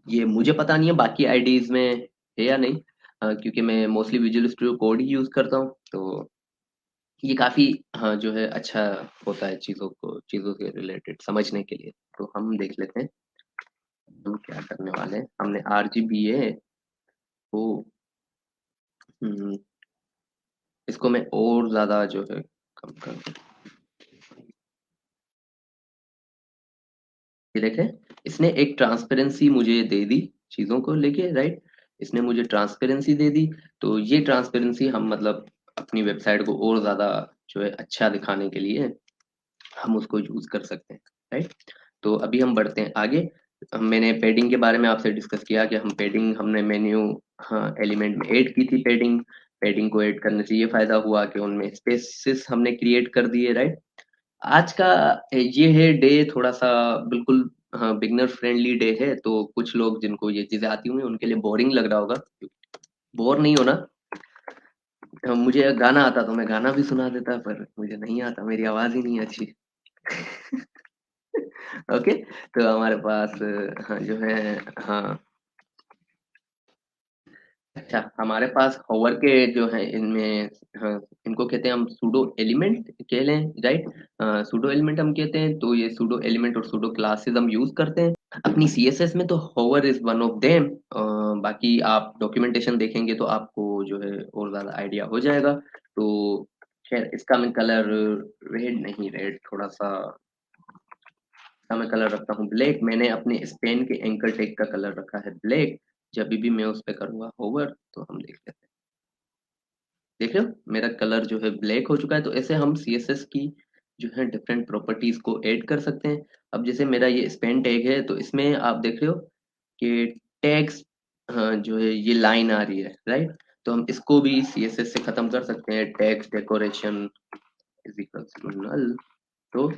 ये मुझे पता नहीं है बाकी आईडीज में है या नहीं, क्योंकि मैं मोस्टली विजुअल स्टूडियो कोड ही यूज करता हूँ। तो ये काफी, हाँ, जो है अच्छा होता है चीजों के रिलेटेड समझने के लिए। तो हम देख लेते हैं हम क्या करने वाले हैं। हमने आरजीबीए को, हम्म, इसको मैं और ज्यादा जो है कम कर दूं। ये देखें, इसने एक ट्रांसपेरेंसी मुझे दे दी चीजों को लेके, राइट। इसने मुझे ट्रांसपेरेंसी दे दी। तो ये ट्रांसपेरेंसी हम मतलब अपनी वेबसाइट को और ज्यादा जो है अच्छा दिखाने के लिए हम उसको यूज कर सकते हैं, राइट। तो अभी हम बढ़ते हैं आगे। मैंने पैडिंग के बारे में आपसे डिस्कस किया कि हम पैडिंग हमने मेन्यू, हाँ, एलिमेंट में ऐड की थी पैडिंग। पैडिंग को ऐड करने से ये फायदा हुआ कि उनमें स्पेसेस हमने क्रिएट कर दिए, राइट। आज का ये है डे थोड़ा सा बिल्कुल, हाँ, बिगनर फ्रेंडली डे है। तो कुछ लोग जिनको ये चीजें आती होंगी उनके लिए बोरिंग लग रहा होगा। बोर नहीं होना। मुझे गाना आता तो मैं गाना भी सुना देता, पर मुझे नहीं आता, मेरी आवाज ही नहीं अच्छी। ओके। तो हमारे पास, हाँ, जो है, हाँ, अच्छा, हमारे पास होवर के जो है इनमें, हाँ, इनको कहते हैं हम सूडो एलिमेंट कह लें, राइट। सूडो एलिमेंट हम कहते हैं। तो ये सूडो एलिमेंट और सूडो क्लासेस हम यूज करते हैं अपनी सीएसएस में। तो hover is one of them. बाकी आप डॉक्यूमेंटेशन देखेंगे तो आपको जो है और ज्यादा आइडिया हो जाएगा। तो खैर, इसका मैं कलर रेड नहीं, रेड थोड़ा सा, इसका मैं कलर रखता हूँ ब्लैक। मैंने अपने स्पेन के एंकर टेक का कलर रखा है ब्लैक। जब भी मैं उस पर करूंगा होवर तो हम देख लेते हैं। देख रहे हो, मेरा कलर जो है ब्लैक हो चुका है। तो ऐसे हम सीएसएस की जो है डिफरेंट प्रॉपर्टीज को ऐड कर सकते हैं। अब जैसे मेरा ये स्पेन टैग है, तो इसमें आप देख रहे हो कि टैग्स, हाँ, जो है ये लाइन आ रही है, राइट। तो हम इसको भी सीएसएस से खत्म कर सकते हैं, tags decoration is equals to null. तो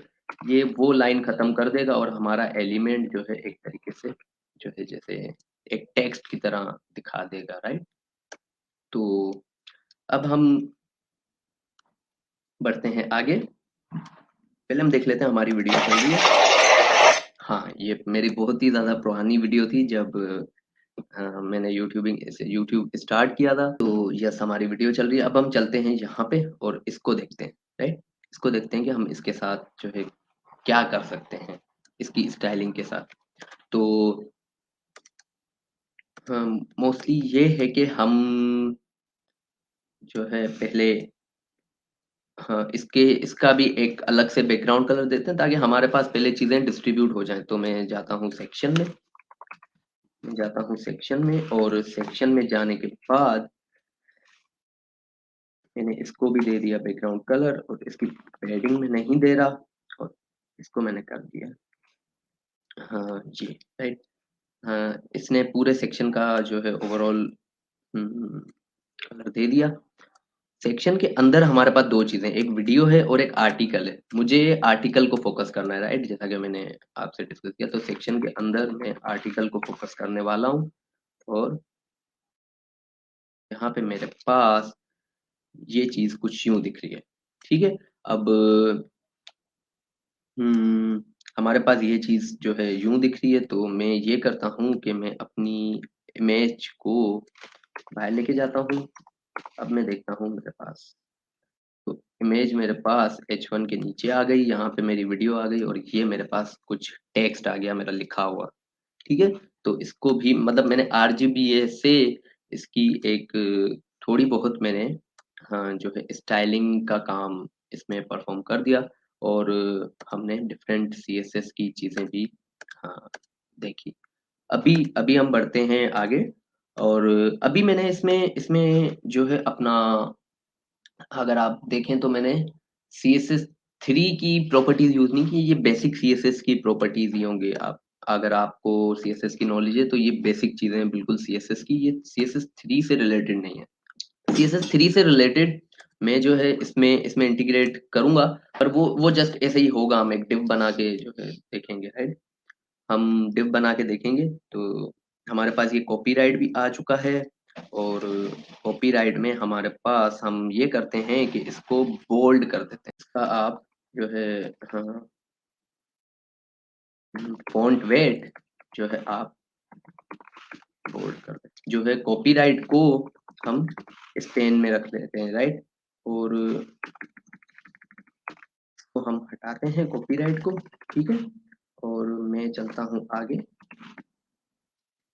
ये वो लाइन खत्म कर देगा और हमारा एलिमेंट जो है एक तरीके से जो है जैसे एक टेक्स्ट की तरह दिखा देगा, राइट। तो अब हम बढ़ते हैं आगे। पहले हम देख लेते हैं हमारी वीडियो चल रही है। हाँ, ये मेरी बहुत ही ज्यादा पुरानी वीडियो थी जब मैंने यूट्यूब स्टार्ट किया था। तो यस, हमारी वीडियो चल रही है। अब हम चलते हैं यहाँ पे और इसको देखते हैं, राइट। इसको देखते हैं कि हम इसके साथ जो है क्या कर सकते हैं इसकी स्टाइलिंग के साथ। तो मोस्टली ये है कि हम जो है पहले हाँ, इसका भी एक अलग से बैकग्राउंड कलर देते हैं ताकि हमारे पास पहले चीजें डिस्ट्रीब्यूट हो जाएं। तो मैं जाता हूँ सेक्शन में, और सेक्शन में जाने के बाद मैंने इसको भी दे दिया बैकग्राउंड कलर, और इसकी पैडिंग में नहीं दे रहा, और इसको मैंने कर दिया, हाँ जी, राइट। हाँ, इसने पूरे सेक्शन का जो है ओवरऑल कलर दे दिया। सेक्शन के अंदर हमारे पास दो चीजें, एक वीडियो है और एक आर्टिकल है। मुझे आर्टिकल को फोकस करना है, राइट, जैसा कि मैंने आपसे डिस्कस किया। तो सेक्शन के अंदर मैं आर्टिकल को फोकस करने वाला हूँ, और यहाँ पे मेरे पास ये चीज कुछ यूं दिख रही है, ठीक है। अब हम्म हमारे पास ये चीज जो है यूं दिख रही है, तो मैं ये करता हूँ कि मैं अपनी इमेज को बाहर लेके जाता हूँ। अब मैं देखता हूँ मेरे पास, तो इमेज मेरे पास H1 के नीचे आ गई, यहाँ पे मेरी वीडियो आ गई, और ये मेरे पास कुछ टेक्स्ट आ गया मेरा लिखा हुआ, ठीक है। तो इसको भी मतलब मैंने RGBA से इसकी एक थोड़ी बहुत मैंने, हाँ, जो है स्टाइलिंग का काम इसमें परफॉर्म कर दिया, और हमने डिफरेंट CSS की चीजें भी, हाँ, देखी। अभी अभी हम बढ़ते हैं आगे, और अभी मैंने इसमें इसमें जो है अपना, अगर आप देखें तो मैंने CSS3 की प्रॉपर्टीज यूज नहीं की। ये बेसिक CSS की प्रॉपर्टीज ही होंगे। आप, अगर आपको CSS की नॉलेज है तो ये बेसिक चीजें हैं बिल्कुल CSS की, ये CSS3 से रिलेटेड नहीं है। CSS3 से रिलेटेड मैं जो है इसमें इसमें इंटीग्रेट करूंगा, पर वो जस्ट ऐसे ही होगा। हम एक डिव बना के जो है देखेंगे, राइट। हम डिव बना के देखेंगे, तो हमारे पास ये कॉपीराइट भी आ चुका है, और कॉपीराइट में हमारे पास हम ये करते हैं कि इसको बोल्ड कर देते हैं। इसका आप जो है, हाँ, फॉन्ट वेट जो है आप बोल्ड कर देते हैं। जो है कॉपीराइट को हम स्पेन में रख लेते हैं, राइट। और इसको हम हटाते हैं कॉपीराइट को, ठीक है। और मैं चलता हूँ आगे,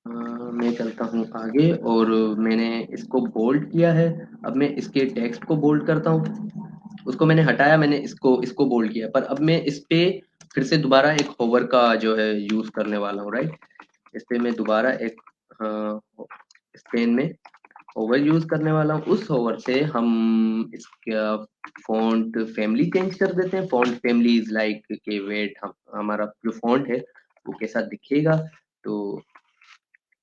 मैं चलता हूँ आगे, और मैंने इसको बोल्ड किया है। अब मैं इसके टेक्स्ट को बोल्ड करता हूँ। उसको मैंने हटाया, मैंने इसको इसको बोल्ड किया, पर अब मैं इस पे फिर से दोबारा एक होवर का जो है यूज करने वाला हूँ, राइट। इस पे मैं दोबारा एक, हाँ, स्पेन में होवर यूज करने वाला हूँ। उस होवर से हम इसका फॉन्ट फैमिली चेंज कर देते हैं। फॉन्ट फैमिली इज लाइक के वेट, हम हमारा जो फॉन्ट है वो कैसा दिखेगा। तो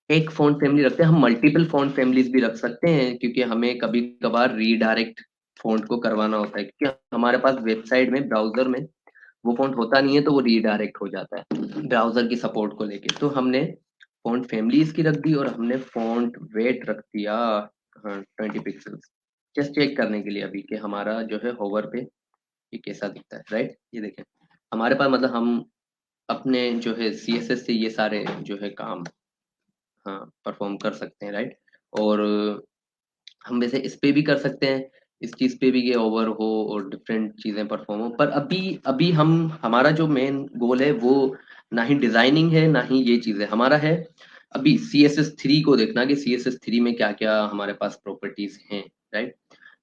एक फॉन्ट फैमिली रखते हैं। हम मल्टीपल फॉन्ट फैमिलीज भी रख सकते हैं, क्योंकि हमें कभी कभार रीडायरेक्ट फॉन्ट को करवाना होता है, क्योंकि हमारे पास वेबसाइट में, ब्राउजर में वो फॉन्ट होता नहीं है, तो वो रीडायरेक्ट हो जाता है ब्राउजर की सपोर्ट को लेके। तो हमने फॉन्ट फैमिलीज की रख दी, और हमने फॉन्ट वेट रख दिया, हाँ, 20 पिक्सल्स, जस्ट चेक करने के लिए अभी कि हमारा जो है होवर पे ये कैसा दिखता है, राइट। ये देखें, हमारे पास मतलब हम अपने जो है CSS से ये सारे जो है काम, हाँ, परफॉर्म कर सकते हैं, राइट। और हम वैसे इस पे भी कर सकते हैं, इस चीज पे भी ये ओवर हो और डिफरेंट चीजें परफॉर्म हो। पर अभी अभी हम, हमारा जो मेन गोल है वो ना ही डिजाइनिंग है ना ही ये चीज है, हमारा है अभी CSS3 को देखना कि CSS3 में क्या क्या हमारे पास प्रॉपर्टीज हैं, राइट।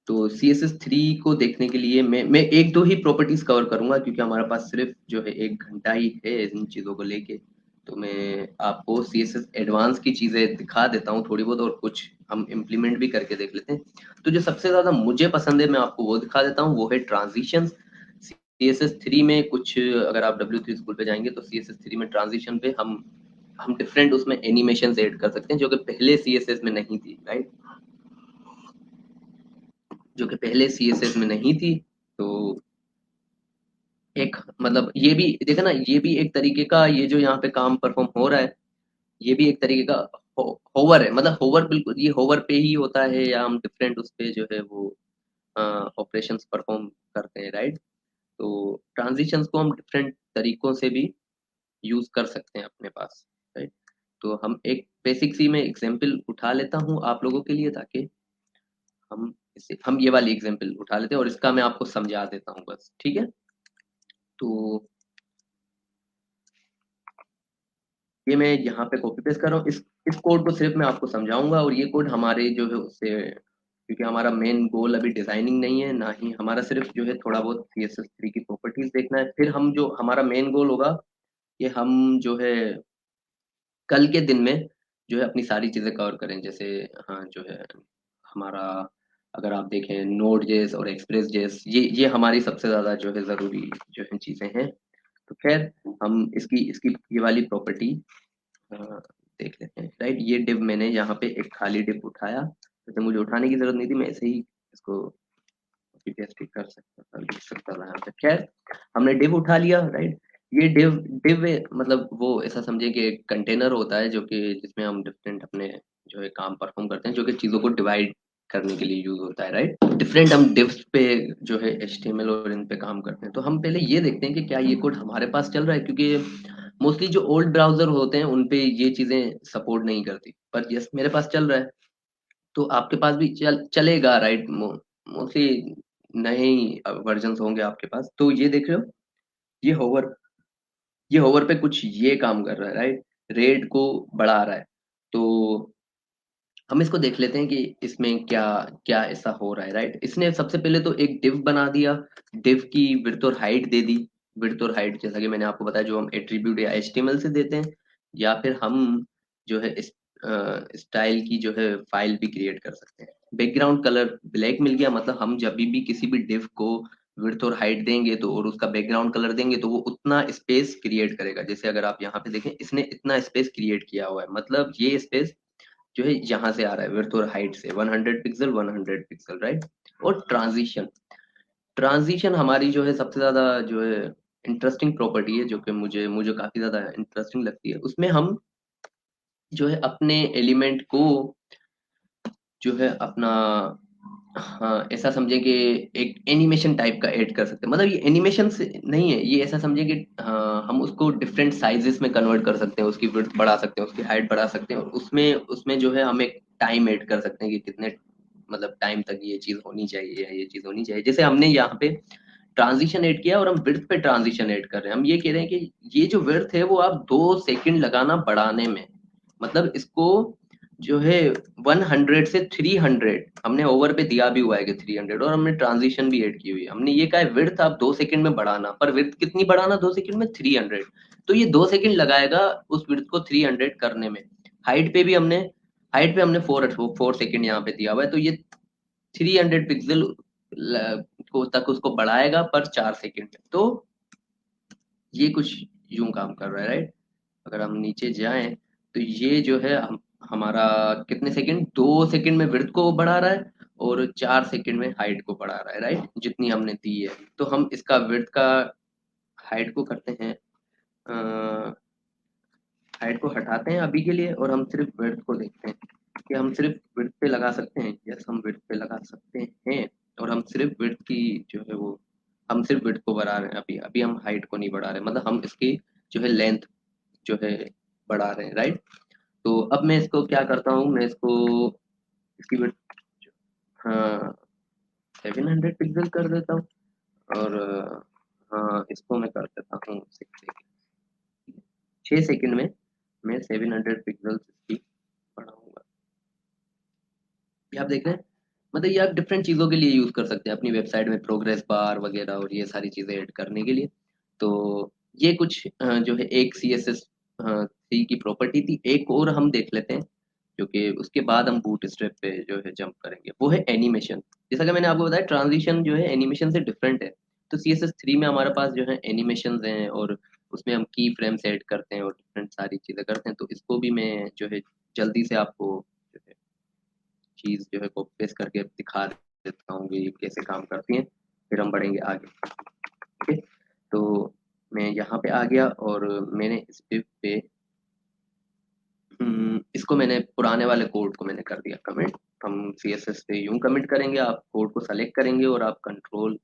तो CSS3 को देखने के लिए मैं एक दो ही प्रॉपर्टीज कवर करूंगा, क्योंकि हमारे पास सिर्फ जो है 1 घंटा ही है इन चीजों को लेके। तो मैं आपको CSS एडवांस की चीजें दिखा देता हूँ थोड़ी बहुत, और कुछ हम इम्प्लीमेंट भी करके देख लेते हैं। तो जो सबसे ज्यादा मुझे पसंद है मैं आपको वो दिखा देता हूँ, वो है ट्रांजिशन। CSS3 में कुछ, अगर आप W3 स्कूल पे जाएंगे तो CSS3 में ट्रांजिशन पे हम डिफरेंट उसमें एनिमेशन ऐड कर सकते हैं, जो कि पहले CSS में नहीं थी, राइट, जो कि पहले CSS में नहीं थी। तो एक मतलब ये भी देखा ना, ये भी एक तरीके का, ये जो यहाँ पे काम परफॉर्म हो रहा है, ये भी एक तरीके का होवर है। मतलब होवर बिल्कुल ये होवर पे ही होता है, या हम डिफरेंट उस पे जो है वो ऑपरेशंस परफॉर्म करते हैं, राइट। तो ट्रांजिशंस को हम डिफरेंट तरीकों से भी यूज कर सकते हैं अपने पास, राइट। तो हम एक बेसिक सी में एग्जांपल उठा लेता हूँ आप लोगों के लिए, ताकि हम ये वाली एग्जांपल उठा लेते हैं, और इसका मैं आपको समझा देता हूँ बस, ठीक है। तो ये मैं यहाँ पे कॉपी पेस्ट कर रहा हूँ। इस कोड को सिर्फ मैं आपको समझाऊंगा, और ये कोड हमारे जो है उससे क्योंकि हमारा मेन गोल अभी डिजाइनिंग नहीं है, ना ही हमारा सिर्फ जो है थोड़ा बहुत CSS3 की प्रॉपर्टीज देखना है। फिर हम जो हमारा मेन गोल होगा कि हम जो है कल के दिन में जो है अपनी सारी चीजें कवर करें। जैसे हाँ जो है हमारा, अगर आप देखें नोड जेस और एक्सप्रेस जेस, ये हमारी सबसे ज्यादा जो है जरूरी जो है चीजें हैं। तो खैर हम इसकी इसकी ये वाली प्रॉपर्टी देख लेते हैं, राइट। ये डिव मैंने यहाँ पे एक खाली डिव उठाया, वैसे मुझे उठाने की जरूरत नहीं थी, मैं ऐसे ही इसको कॉपी पेस्ट कर सकता था, लिख सकता था यहाँ पे। खैर हमने डिव उठा लिया, राइट। ये डिव डिव मतलब वो ऐसा समझे कि एक कंटेनर होता है जो कि जिसमें हम डिफरेंट अपने जो है काम परफॉर्म करते हैं, जो कि चीजों को डिवाइड करने के लिए यूज होता है, राइट। डिफरेंट हम डिव्स पे जो है HTML और इन पे काम करते हैं। तो हम पहले ये देखते हैं कि क्या ये कोड हमारे पास चल रहा है, क्योंकि मोस्टली जो ओल्ड ब्राउजर होते हैं उन पे ये चीजें सपोर्ट नहीं करती, पर यस मेरे पास चल रहा है। तो आपके पास भी चलेगा, राइट। मोस्टली नए वर्जन होंगे आपके पास। तो ये देख रहे हो, ये होवर ये होवर पे कुछ ये काम कर रहा है, राइट। रेट को बढ़ा रहा है। तो हम इसको देख लेते हैं कि इसमें क्या क्या ऐसा हो रहा है, राइट। इसने सबसे पहले तो एक डिव बना दिया, डिव की विड्थ और हाइट दे दी। विड्थ और हाइट जैसा कि मैंने आपको बताया, जो हम एट्रीब्यूट या HTML से देते हैं, या फिर हम जो है स्टाइल की जो है फाइल भी क्रिएट कर सकते हैं। बैकग्राउंड कलर ब्लैक मिल गया, मतलब हम जब भी किसी भी डिव को विड्थ और हाइट देंगे तो, और उसका बैकग्राउंड कलर देंगे तो वो उतना स्पेस क्रिएट करेगा। जैसे अगर आप यहाँ पे देखें, इसने इतना स्पेस क्रिएट किया हुआ है, मतलब ये स्पेस जो है यहाँ से आ रहा है विड्थ और हाइट से, 100 पिक्सल 100 पिक्सल, राइट। और ट्रांजिशन, ट्रांजिशन हमारी जो है सबसे ज्यादा जो है इंटरेस्टिंग प्रॉपर्टी है, जो कि मुझे मुझे काफी ज्यादा इंटरेस्टिंग लगती है। उसमें हम जो है अपने एलिमेंट को जो है अपना, हाँ ऐसा समझे कि एक एनिमेशन टाइप का ऐड कर सकते हैं। मतलब ये एनिमेशन से नहीं है, ये ऐसा समझे कि हाँ हम उसको डिफरेंट साइजेस में कन्वर्ट कर सकते हैं, उसकी विड्थ बढ़ा सकते हैं, उसकी हाइट बढ़ा सकते हैं, और उसमें उसमें जो है हम एक टाइम ऐड कर सकते हैं कि कितने मतलब टाइम तक ये चीज होनी चाहिए या ये चीज होनी चाहिए। जैसे हमने यहाँ पे ट्रांजिशन ऐड किया और हम विड्थ पे ट्रांजिशन ऐड कर रहे हैं। हम ये कह रहे हैं कि ये जो विड्थ है वो आप 2 सेकंड लगाना बढ़ाने में, मतलब इसको जो है 100 से 300, हमने ओवर पे दिया भी हुआ है कि 300, और हमने ट्रांजिशन भी ऐड की हुई है। हमने ये कहा है विड्थ आप 2 सेकंड में बढ़ाना, पर विड्थ कितनी बढ़ाना 2 सेकंड में? 300। तो ये 2 सेकंड लगाएगा उस विड्थ को 300 करने में। हाइट पे भी हमने, हाइट पे हमने 4 सेकंड यहाँ पे दिया हुआ है, तो ये 300 पिक्सल को तक उसको बढ़ाएगा पर 4 सेकंड में। तो ये कुछ यूं काम कर रहा है, राइट। अगर हम नीचे जाएं तो ये जो है हमारा कितने सेकंड, 2 सेकंड में विड्थ को बढ़ा रहा है और 4 सेकंड में हाइट को बढ़ा रहा है, राइट, जितनी हमने दी है। तो हम इसका विड्थ का हाइट को करते हैं, हाइट को हटाते हैं अभी के लिए, और हम सिर्फ विड्थ को देखते हैं कि हम सिर्फ विड्थ पे लगा सकते हैं। यस हम विड्थ पे लगा सकते हैं, और हम सिर्फ विड्थ की जो है वो, हम सिर्फ विड्थ को बढ़ा रहे हैं। अभी अभी हम हाइट को नहीं बढ़ा रहे, मतलब हम इसकी जो है लेंथ जो है बढ़ा रहे हैं, राइट। तो अब मैं इसको क्या करता हूँ, मैं इसको इसकी विड्थ हाँ 700 पिक्सल कर देता हूँ, और हाँ इसको मैं कर देता हूँ 6 सेकंड में मैं 700 पिक्सल इसकी बढ़ाऊंगा। ये आप देख रहे हैं, मतलब ये आप डिफरेंट चीज़ों के लिए यूज़ कर सकते हैं अपनी वेबसाइट में, प्रोग्रेस बार वगैरह और ये सारी चीज़ें ऐड करने के लिए। तो ये कुछ जो है एक CSS3 की प्रॉपर्टी थी। एक और हम देख लेते हैं, जो कि उसके बाद हम बूट स्ट्रैप पे जो है जंप करेंगे, वो है एनिमेशन। जैसा कि मैंने आपको बताया ट्रांजिशन जो है एनिमेशन से डिफरेंट है। तो CSS3 में हमारे पास जो है एनिमेशन हैं, और उसमें हम की फ्रेम्स ऐड करते हैं और डिफरेंट सारी चीज़ें करते हैं। तो इसको भी मैं जो है जल्दी से आपको जो है चीज जो है कॉपी पेस्ट करके दिखा देता हूँ कि ये कैसे काम करती हैं, फिर हम बढ़ेंगे आगे। ओके, तो मैं यहाँ पे आ गया और मैंने इस div पे इसको मैंने पुराने वाले कोड को मैंने कर दिया कमिट। हम CSS पे यूं कमिट करेंगे, आप कोड को सेलेक्ट करेंगे और आप कंट्रोल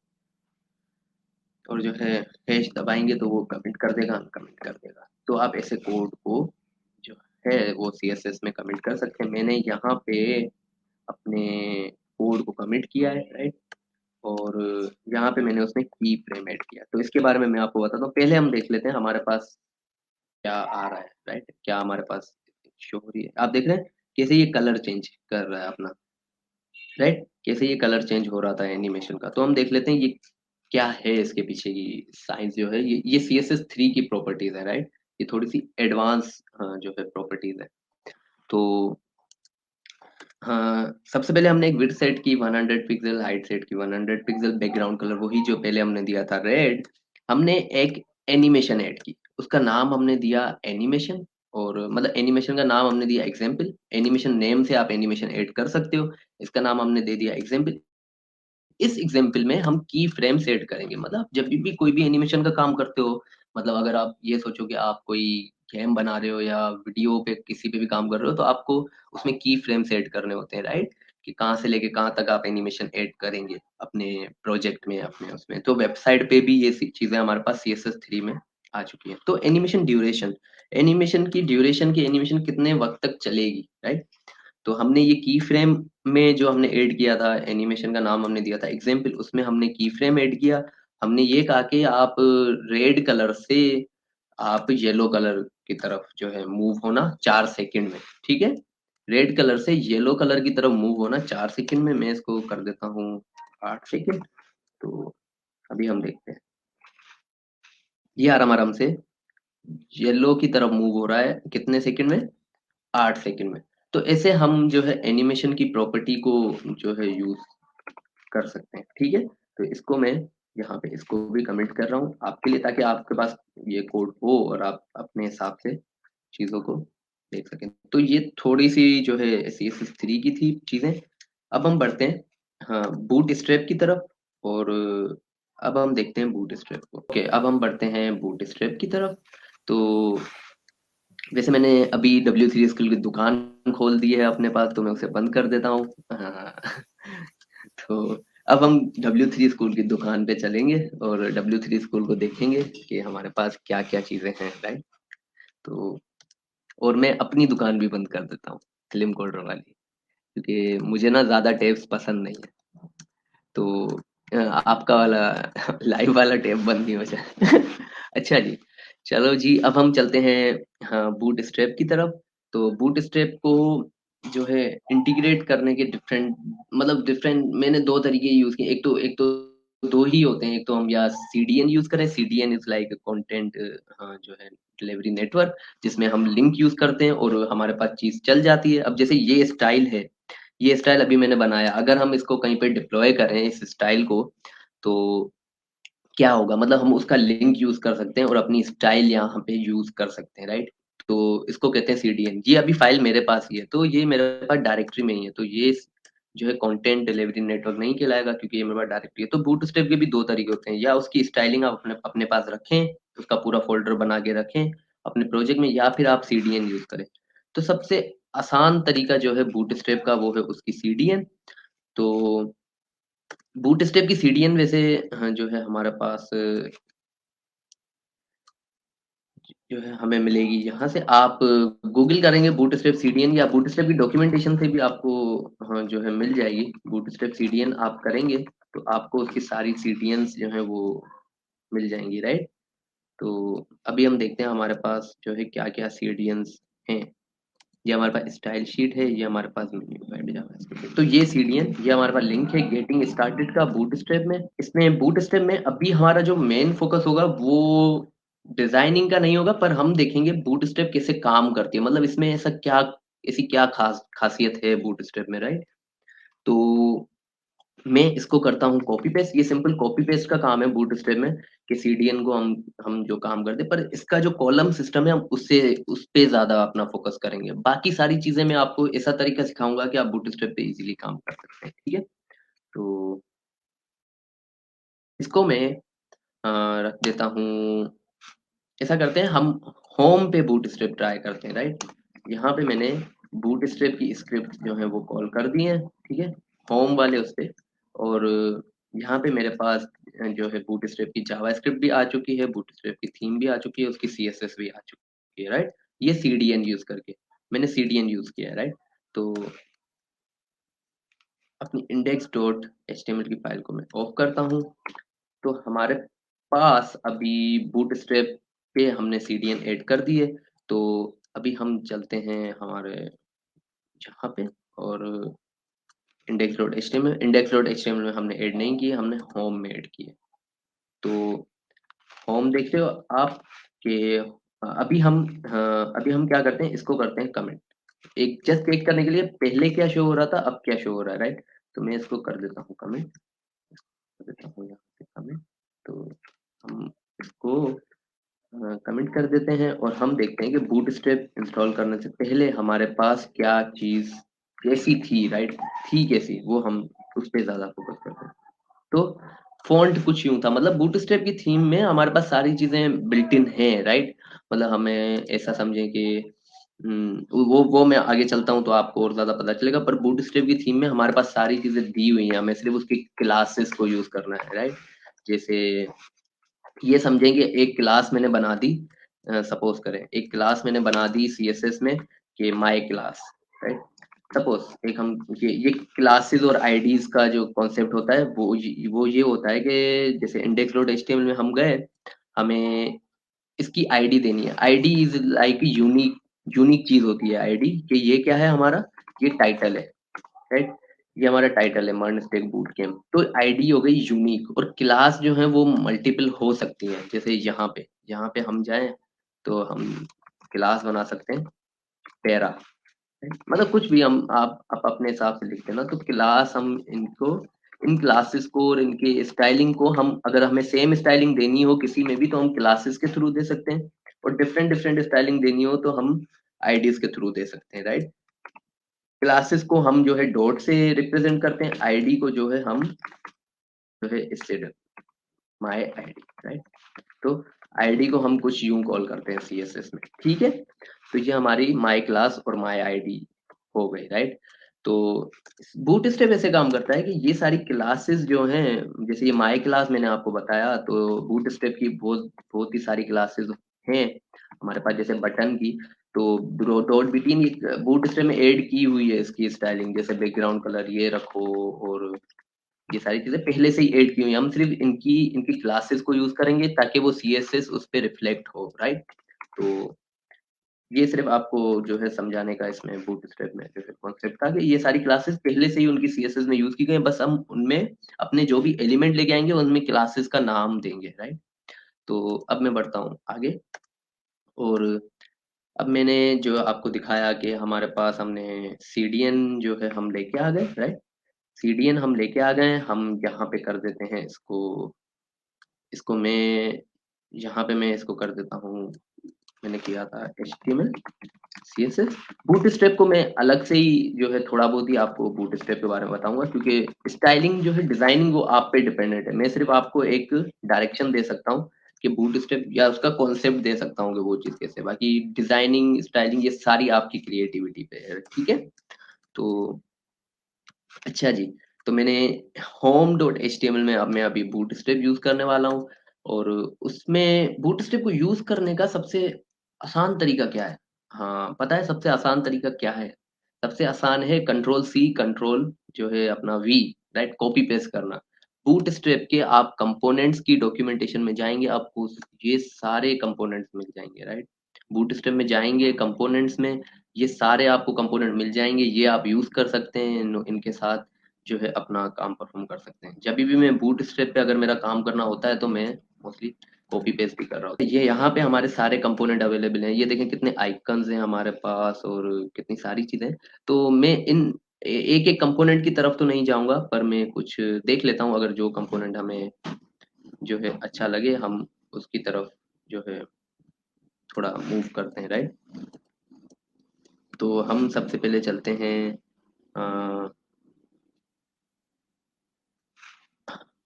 और जो है हैश दबाएंगे तो वो कमिट कर देगा, अनकमिट कर देगा। तो आप ऐसे कोड को जो है वो CSS में कमिट कर सकते हैं। मैंने यहाँ पे अपने कोड को कमिट किया है, राइट। और यहाँ पे मैंने उसमें की फ्रेम ऐड किया। तो इसके बारे में मैं आपको बताता हूँ। पहले हम देख लेते हैं हमारे पास क्या आ रहा है, राइट, क्या हमारे पास शो हो रही है। आप देख रहे हैं कैसे ये कलर चेंज कर रहा है अपना, राइट। कैसे ये कलर चेंज हो रहा था एनिमेशन का। तो हम देख लेते हैं ये क्या है, इसके पीछे की साइंस जो है। ये CSS3 की प्रॉपर्टीज है, राइट। ये थोड़ी सी एडवांस जो है प्रॉपर्टीज है। तो हाँ, सबसे पहले हमने एक विड्थ सेट की 100 पिक्सल, हाइट सेट की 100 पिक्सल, बैकग्राउंड कलर वही जो पहले हमने दिया था रेड। हमने एक एनिमेशन ऐड की, उसका नाम हमने दिया एनिमेशन। और मतलब एनिमेशन का नाम हमने दिया एग्जाम्पल। एनिमेशन नेम से आप एनिमेशन ऐड कर सकते हो। इसका नाम हमने दे दिया एग्जाम्पल। इस एग्जाम्पल में हम की फ्रेम सेट करेंगे। मतलब जब भी कोई भी एनिमेशन का काम करते हो, मतलब अगर आप ये सोचो कि आप कोई गेम बना रहे हो या वीडियो पे किसी पे भी काम कर रहे हो, तो आपको उसमें की फ्रेम सेट करने होते हैं, राइट। कि कहाँ से लेके कहाँ तक आप एनिमेशन ऐड करेंगे अपने प्रोजेक्ट में, अपने उसमें। तो वेबसाइट पे भी ये चीजें हमारे पास CSS3 में आ चुकी है। तो एनिमेशन ड्यूरेशन, एनिमेशन की ड्यूरेशन की एनिमेशन कितने वक्त तक चलेगी, राइट। तो हमने ये की फ्रेम में जो हमने ऐड किया था, एनिमेशन का नाम हमने दिया था एग्जाम्पल, उसमें हमने की फ्रेम ऐड किया। हमने ये कहा कि आप रेड कलर से आप येलो कलर की तरफ जो है मूव होना 4 सेकंड में, ठीक है। रेड कलर से येलो कलर की तरफ मूव होना 4 सेकंड में। मैं इसको कर देता हूँ 8 सेकंड। तो अभी हम देखते हैं, ये आराम आराम से येलो की तरफ मूव हो रहा है कितने सेकंड में, 8 सेकंड में। तो ऐसे हम जो है एनिमेशन की प्रॉपर्टी को जो है यूज कर सकते हैं, ठीक है। तो इसको मैं यहाँ पे इसको भी कमेंट कर रहा हूँ आपके लिए, ताकि आपके पास ये कोड हो और आप अपने हिसाब से चीजों को देख सकें। तो ये थोड़ी सी जो है CSS3 की थी चीजें। अब हम बढ़ते हैं हाँ बूट स्ट्रैप की तरफ। और अब हम देखते हैं बूट स्ट्रैप को। ओके, अब हम बढ़ते हैं बूट स्ट्रैप की तरफ। तो वैसे मैंने अभी W3 स्किल की दुकान खोल दी है अपने पास, तो मैं उसे बंद कर देता हूँ। हाँ, तो अब हम W3 स्कूल की दुकान पे चलेंगे और W3 स्कूल को देखेंगे कि हमारे पास क्या क्या चीजें हैं, राइट। तो और मैं अपनी दुकान भी बंद कर देता हूँ, फिल्म कोडर वाली, क्योंकि मुझे ना ज्यादा टेप्स पसंद नहीं है। तो आपका वाला लाइव वाला टेप बंद नहीं हो जाए। अच्छा जी, चलो जी, अब हम चलते हैं हाँ बूट स्ट्रैप की तरफ। तो बूट स्ट्रैप को जो है इंटीग्रेट करने के डिफरेंट, मतलब डिफरेंट मैंने दो तरीके यूज किए। एक तो दो ही होते हैं। एक तो हम या CDN यूज करें। CDN इज लाइक कंटेंट जो है डिलीवरी नेटवर्क, जिसमें हम लिंक यूज करते हैं और हमारे पास चीज चल जाती है। अब जैसे ये स्टाइल है, ये स्टाइल अभी मैंने बनाया, अगर हम इसको कहीं पे डिप्लॉय करें इस स्टाइल को, तो क्या होगा, मतलब हम उसका लिंक यूज कर सकते हैं और अपनी स्टाइल यहाँ पे यूज कर सकते हैं, राइट। तो इसको कहते हैं CDN। ये अभी फाइल मेरे पास ही है, तो ये मेरे पास डायरेक्टरी में ही है। तो ये जो है कंटेंट डिलीवरी नेटवर्क नहीं कहलाएगा, क्योंकि ये मेरे पास डायरेक्टरी है। तो बूटस्ट्रैप के भी दो तरीके होते हैं, या उसकी स्टाइलिंग आप अपने अपने पास रखें, उसका पूरा फोल्डर बना के रखें अपने प्रोजेक्ट में, या फिर आप CDN यूज करें। तो सबसे आसान तरीका जो है बूटस्ट्रैप का, वो है उसकी CDN। तो बूटस्ट्रैप की CDN वैसे जो है हमारे पास जो है हमें मिलेगी यहाँ से। आप गूगल करेंगे बूटस्ट्रैप CDN, या बूटस्ट्रैप की डॉक्यूमेंटेशन से भी आपको हाँ जो है मिल जाएगी। बूटस्ट्रैप CDN आप करेंगे तो आपको उसकी सारी CDNs जो है वो मिल जाएंगी, राइट। तो अभी हम देखते हैं हमारे पास जो है क्या क्या CDNs हैं। ये हमारे पास स्टाइल शीट है, ये हमारे पास मेन्यू जावास्क्रिप्ट है। तो ये CDN, ये हमारे पास लिंक है गेटिंग स्टार्टेड का बूटस्ट्रैप में। इसमें बूटस्ट्रैप में अभी हमारा जो मेन फोकस होगा वो डिजाइनिंग का नहीं होगा, पर हम देखेंगे बूटस्ट्रैप कैसे काम करती है, मतलब इसमें ऐसा क्या, ऐसी क्या खासियत है बूटस्ट्रैप में, राइट। तो मैं इसको करता हूँ कॉपी पेस्ट। ये सिंपल कॉपी पेस्ट का काम है बूटस्ट्रैप में, कि CDN को हम जो काम करते हैं, पर इसका जो कॉलम सिस्टम है हम उससे उस पे ज्यादा अपना फोकस करेंगे। बाकी सारी चीजें मैं आपको ऐसा तरीका सिखाऊंगा कि आप बूटस्ट्रैप पे इजीली काम कर सकते हैं, ठीक है। तो इसको मैं रख देता हूँ। ऐसा करते हैं हम होम पे बूटस्ट्रैप ट्राई करते हैं, राइट। यहाँ पे मैंने बूटस्ट्रैप की स्क्रिप्ट जो है वो कॉल कर दी है, ठीक है, होम वाले उस पे। और यहाँ पे मेरे पास जो है बूटस्ट्रैप की जावा स्क्रिप्ट भी आ चुकी है, बूटस्ट्रैप की थीम भी आ चुकी है, उसकी CSS भी आ चुकी है, राइट। ये CDN यूज करके मैंने CDN यूज किया है, राइट। तो अपनी index.html की फाइल को मैं ऑफ करता हूँ। तो हमारे पास अभी बूटस्ट्रैप पे हमने CDN ऐड कर दी है। तो अभी हम चलते हैं हमारे यहाँ पे, और इंडेक्स डॉट एचटीएमएल में हमने ऐड नहीं किए, हमने होम में ऐड किए। तो होम देखते हो आप कि अभी हम क्या करते हैं, इसको करते हैं कमेंट। एक जस्ट चेक करने के लिए पहले क्या शो हो रहा था, अब क्या शो हो रहा है, राइट। तो मैं इसको कर देता हूँ कमेंट, कर देता हूँ यहाँ पे कमेंट। तो हम इसको कमेंट कर देते हैं और हम देखते हैं कि बूटस्ट्रैप इंस्टॉल करने से पहले हमारे पास क्या चीज कैसी थी, राइट। थी कैसी, वो हम उस पर ज्यादा फोकस करते हैं। तो फॉन्ट कुछ यूं था, मतलब बूटस्ट्रैप की थीम में हमारे पास सारी चीजें बिल्ट इन हैं, राइट। मतलब हमें ऐसा समझें कि वो मैं आगे चलता हूँ तो आपको और ज्यादा पता चलेगा, पर बूटस्ट्रैप की थीम में हमारे पास सारी चीजें दी हुई हैं, हमें सिर्फ उसकी क्लासेस को यूज करना है, राइट। जैसे ये समझेंगे एक क्लास मैंने बना दी, सपोज करें एक क्लास मैंने बना दी सीएसएस में कि माय क्लास, राइट। सपोज एक हम ये क्लासेस और आईडीज का जो कॉन्सेप्ट होता है वो ये होता है कि जैसे इंडेक्स डॉट एचटीएमएल में हम गए, हमें इसकी आईडी देनी है। ID is like unique unique चीज होती है आईडी, कि ये क्या है हमारा, ये टाइटल है, राइट। ये हमारा टाइटल है मर्न स्टेक बूट कैम्प। तो आईडी हो गई यूनिक, और क्लास जो है वो मल्टीपल हो सकती है। जैसे यहाँ पे हम जाएं तो हम क्लास बना सकते हैं पैरा, मतलब कुछ भी हम आप अपने हिसाब से लिखते हैं ना, तो क्लास हम इनको, इन क्लासेस को और इनके स्टाइलिंग को, हम अगर हमें सेम स्टाइलिंग देनी हो किसी में भी तो हम क्लासेस के थ्रू दे सकते हैं, और डिफरेंट डिफरेंट स्टाइलिंग देनी हो तो हम आईडीज के थ्रू दे सकते हैं, राइट। क्लासेस को हम जो है डॉट से रिप्रेजेंट करते हैं, आईडी को जो है हम जो है इससे माय आईडी, राइट। तो आईडी को हम कुछ यूं कॉल करते हैं सीएसएस में, ठीक है। तो ये हमारी माय क्लास और माय आईडी हो गई, राइट। तो बूटस्ट्रैप ऐसे काम करता है कि ये सारी क्लासेस जो हैं, जैसे ये माय क्लास मैंने आपको बताया, तो बूटस्ट्रैप की बहुत बहुत ही सारी क्लासेस हैं हमारे पास, जैसे बटन की। तो डॉट बिटिन बूटस्ट्रैप में ऐड की हुई है इसकी स्टाइलिंग, जैसे बैकग्राउंड कलर ये रखो, और ये सारी चीजें पहले से ही ऐड की हुई हैं। हम सिर्फ इनकी इनकी क्लासेस को यूज करेंगे ताकि वो सीएसएस उस पर रिफ्लेक्ट हो, राइट। तो ये सिर्फ आपको जो है समझाने का इसमें बूटस्ट्रैप में जो है कॉन्सेप्ट था कि ये सारी क्लासेस पहले से ही उनकी सीएसएस में यूज की गई हैं, बस हम उनमें अपने जो भी एलिमेंट लेके आएंगे उनमें क्लासेस का नाम देंगे, राइट। तो अब मैं बढ़ता हूँ आगे, और अब मैंने जो आपको दिखाया कि हमारे पास हमने सीडीएन जो है हम लेके आ गए, राइट। सीडीएन हम लेके आ गए, हम यहाँ पे कर देते हैं इसको, इसको मैं यहाँ पे मैं इसको कर देता हूँ, मैंने किया था HTML CSS। बूटस्ट्रैप को मैं अलग से ही जो है थोड़ा बहुत ही आपको बूटस्ट्रैप के बारे में बताऊंगा, क्योंकि स्टाइलिंग जो है डिजाइनिंग वो आप पे डिपेंडेंट है। मैं सिर्फ आपको एक डायरेक्शन दे सकता हूँ कि बूटस्ट्रैप या उसका कॉन्सेप्ट दे सकता हूँ कि वो चीज कैसे, बाकी डिजाइनिंग स्टाइलिंग ये सारी आपकी क्रिएटिविटी पे है, ठीक है। तो अच्छा जी, तो मैंने home dot H T M L में अब मैं अभी बूटस्ट्रैप यूज करने वाला हूँ, और उसमें बूटस्ट्रैप को यूज करने का सबसे आसान तरीका क्या है? हाँ पता है सबसे आसान तरीका क्या है? सबसे आसान है कंट्रोल C, कंट्रोल जो है अपना V, राइट, कॉपी पेस्ट करना। बूटस्ट्रैप के आप कंपोनेंट्स की डॉक्यूमेंटेशन में जाएंगे, आपको ये सारे कंपोनेंट्स मिल जाएंगे, राइट। बूटस्ट्रैप में जाएंगे कंपोनेंट्स में, ये सारे आपको कंपोनेंट मिल जाएंगे, ये आप यूज कर सकते हैं, इनके साथ जो है अपना काम परफॉर्म कर सकते हैं। जब भी मैं बूट स्ट्रैप पे अगर मेरा काम करना होता है तो मैं मोस्टली कॉपी पेस्ट भी कर रहा हूँ। ये यहाँ पे हमारे सारे कंपोनेंट अवेलेबल हैं, ये देखें कितने आइकन्स हैं हमारे पास और कितनी सारी चीजें। तो मैं इन एक एक कंपोनेंट की तरफ तो नहीं जाऊंगा, पर मैं कुछ देख लेता हूँ, अगर जो कंपोनेंट हमें जो है अच्छा लगे हम उसकी तरफ जो है थोड़ा मूव करते हैं, राइट। तो हम सबसे पहले चलते हैं, अ,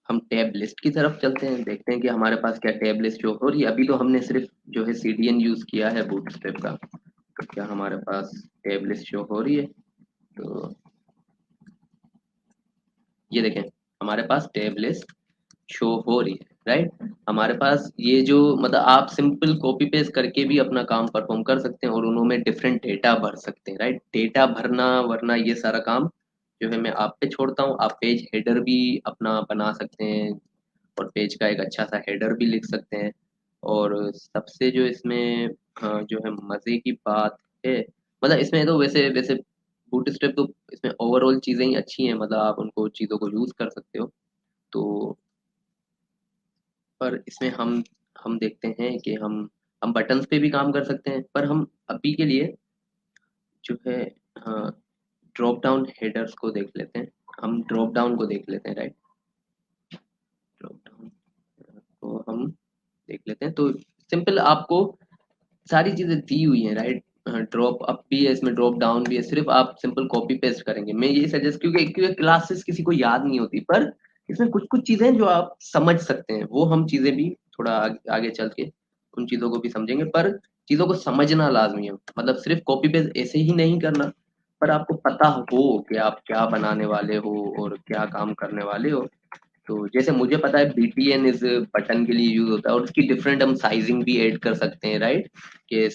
हम टैब लिस्ट की तरफ चलते हैं, देखते हैं कि हमारे पास क्या टैब लिस्ट शो हो रही है। अभी तो हमने सिर्फ जो है सीडीएन यूज किया है बूटस्ट्रैप का, तो क्या हमारे पास टैब लिस्ट शो हो रही है? तो ये देखें हमारे पास टैब लिस्ट शो हो रही है, राइट। हमारे पास ये जो मतलब आप सिंपल कॉपी पेस्ट करके भी अपना काम परफॉर्म कर सकते हैं और उन्होंने डिफरेंट डेटा भर सकते हैं, राइट। डेटा भरना वरना ये सारा काम जो है मैं आप पे छोड़ता हूँ। आप पेज हेडर भी अपना बना सकते हैं और पेज का एक अच्छा सा हेडर भी लिख सकते हैं। और सबसे जो इसमें जो है मजे की बात है, मतलब इसमें तो वैसे वैसे बूटस्ट्रैप तो इसमें ओवरऑल चीज़ें ही अच्छी हैं, मतलब आप उनको चीज़ों को यूज़ कर सकते हो। तो पर इसमें हम देखते हैं कि हम बटन्स पे भी काम कर सकते हैं, पर हम अभी के लिए जो है, हाँ, ड्रॉप डाउन हेडर्स को देख लेते हैं। हम ड्रॉप डाउन को देख लेते हैं, राइट। ड्रॉप डाउन को हम देख लेते हैं, तो सिंपल आपको सारी चीजें दी हुई हैं, राइट। ड्रॉप अप भी है इसमें, ड्रॉप डाउन भी है, सिर्फ आप सिंपल कॉपी पेस्ट करेंगे। मैं ये सजेस्ट, क्योंकि क्लासेस किसी को याद नहीं होती, पर इसमें कुछ कुछ चीजें जो आप समझ सकते हैं, वो हम चीजें भी थोड़ा आगे चल के उन चीजों को भी समझेंगे। पर चीजों को समझना लाजमी है, मतलब सिर्फ कॉपी पेस्ट ऐसे ही नहीं करना, पर आपको पता हो कि आप क्या बनाने वाले हो और क्या काम करने वाले हो। तो जैसे मुझे पता है BTN इज बटन के लिए यूज होता है, और उसकी डिफरेंट हम साइजिंग भी ऐड कर सकते हैं, राइट। कि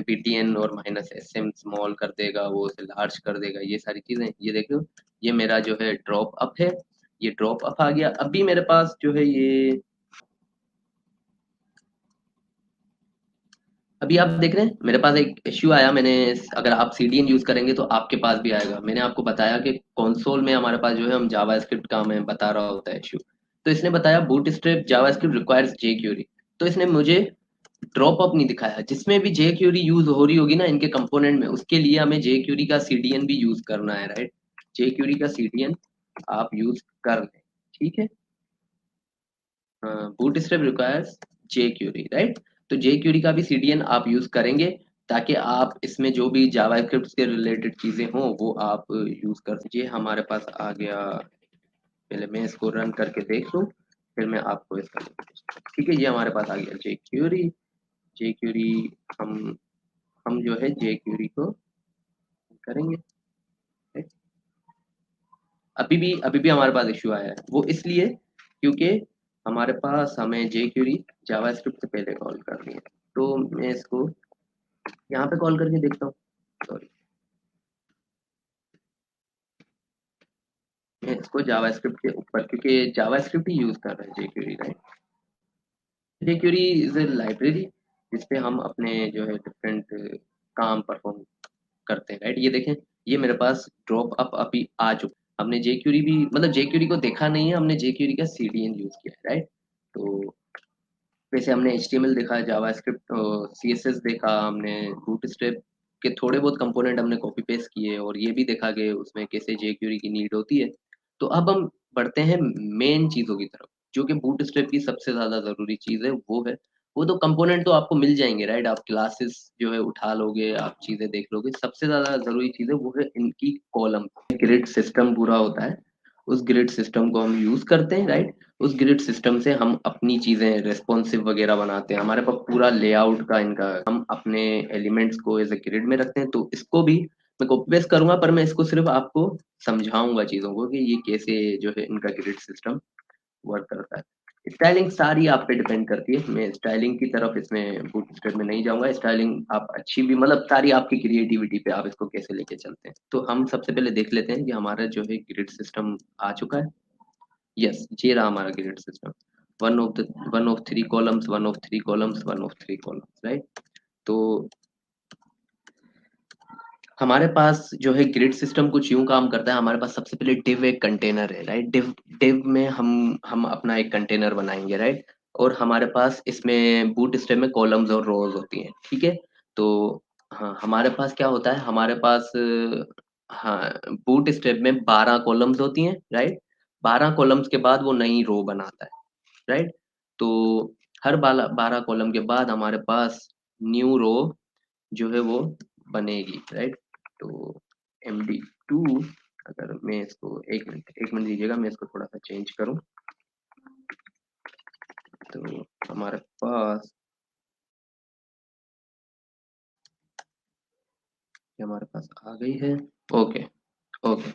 BTN और -SM स्मॉल कर देगा, वो उसे लार्ज कर देगा, ये सारी चीजें। ये देखो, ये मेरा जो है ड्रॉप अप है, ये ड्रॉप अप आ गया। अभी मेरे पास जो है ये, अभी आप देख रहे हैं मेरे पास एक इश्यू आया। मैंने, अगर आप CDN यूज करेंगे तो आपके पास भी आएगा। मैंने आपको बताया कि कंसोल में हमारे पास जो है हम जावास्क्रिप्ट का हमें बता रहा होता है इश्यू। तो इसने बताया बूटस्ट्रैप जावास्क्रिप्ट रिक्वायर्स jQuery। तो इसने मुझे ड्रॉप अप नहीं दिखाया। जिसमें भी jQuery यूज हो रही होगी ना इनके कंपोनेंट में, उसके लिए हमें jQuery का CDN भी यूज करना है, राइट। jQuery का CDN आप यूज कर लें, ठीक है। Bootstrap requires jQuery, right. तो jQuery का भी CDN आप यूज करेंगे, ताकि आप इसमें जो भी जावास्क्रिप्ट से रिलेटेड चीजें हों वो आप यूज कर ये हमारे पास आ गया। पहले मैं इसको रन करके देख लूं, फिर मैं आपको इसका, ठीक है, ये हमारे पास आ गया jQuery। jQuery हम जो है jQuery को करेंगे, right? अभी भी हमारे पास इश्यू आया है, वो इसलिए क्योंकि हमारे पास हमें jQuery जावास्क्रिप्ट से पहले कॉल करनी है। तो मैं इसको यहाँ पे कॉल करके देखता हूँ। सॉरी, मैं इसको जावास्क्रिप्ट के ऊपर, क्योंकि जावास्क्रिप्ट ही यूज कर रहे हैं jQuery, right. jQuery is a library जिसपे हम अपने जो है डिफरेंट काम परफॉर्म करते हैं, राइट। ये देखें, ये मेरे पास ड्रॉप अप अभी आ चुका। हमने jQuery भी, मतलब jQuery को देखा नहीं है, हमने jQuery का CDN यूज किया है, राइट। तो वैसे हमने HTML देखा, जावास्क्रिप्ट, CSS देखा, हमने बूटस्ट्रैप के थोड़े बहुत कंपोनेंट हमने कॉपी पेस्ट किए, और ये भी देखा कि उसमें कैसे jQuery की नीड होती है। तो अब हम बढ़ते हैं मेन चीज़ों की तरफ, जो कि बूटस्ट्रैप की सबसे ज़्यादा ज़रूरी चीज़ है, वो है, वो तो कंपोनेंट तो आपको मिल जाएंगे, राइट। आप क्लासेस जो है उठा लोगे, आप चीज़ें देख लोगे। सबसे ज़्यादा ज़रूरी चीज़ है वो है इनकी कॉलम। ग्रिड सिस्टम पूरा होता है, उस ग्रिड सिस्टम को हम यूज़ करते हैं, राइट। उस ग्रिड सिस्टम से हम अपनी चीजें रेस्पॉन्सिव वगैरह बनाते हैं। हमारे पास पूरा लेआउट का इनका, हम अपने एलिमेंट्स को एज ए ग्रिड में रखते हैं। तो इसको भी मैं कॉपी पेस्ट करूंगा, पर मैं इसको सिर्फ आपको समझाऊंगा चीजों को कि ये कैसे जो है इनका ग्रिड सिस्टम वर्क करता है। स्टाइलिंग सारी आप पे डिपेंड करती है, मैं स्टाइलिंग की तरफ इसमें बूटस्ट्रैप में नहीं जाऊंगा। स्टाइलिंग आप अच्छी भी, मतलब सारी आपकी क्रिएटिविटी पे, आप इसको कैसे लेके चलते हैं। तो हम सबसे पहले देख लेते हैं कि हमारा जो है ग्रिड सिस्टम आ चुका है। यस, ये रहा हमारा grid system. One of three columns, one of three columns, one of three columns, right. तो हमारे पास जो है ग्रिड सिस्टम कुछ यूं काम करता है। हमारे पास सबसे पहले डिव एक कंटेनर है, राइट। डिव डिव में हम अपना एक कंटेनर बनाएंगे, राइट। और हमारे पास इसमें बूट स्ट्रैप में कॉलम्स और रोज होती हैं, ठीक है। तो हाँ, हमारे पास क्या होता है, हमारे पास हाँ, बूट स्ट्रैप में 12 कॉलम्स होती हैं, राइट। 12 कॉलम्स के बाद वो नई रो बनाता है, राइट। तो हर 12 कॉलम के बाद हमारे पास न्यू रो जो है वो बनेगी, राइट। तो MD2, अगर मैं इसको, एक मिनट दीजिएगा, मैं इसको थोड़ा सा चेंज करूं। तो हमारे पास, ये हमारे पास आ गई है। Okay, okay.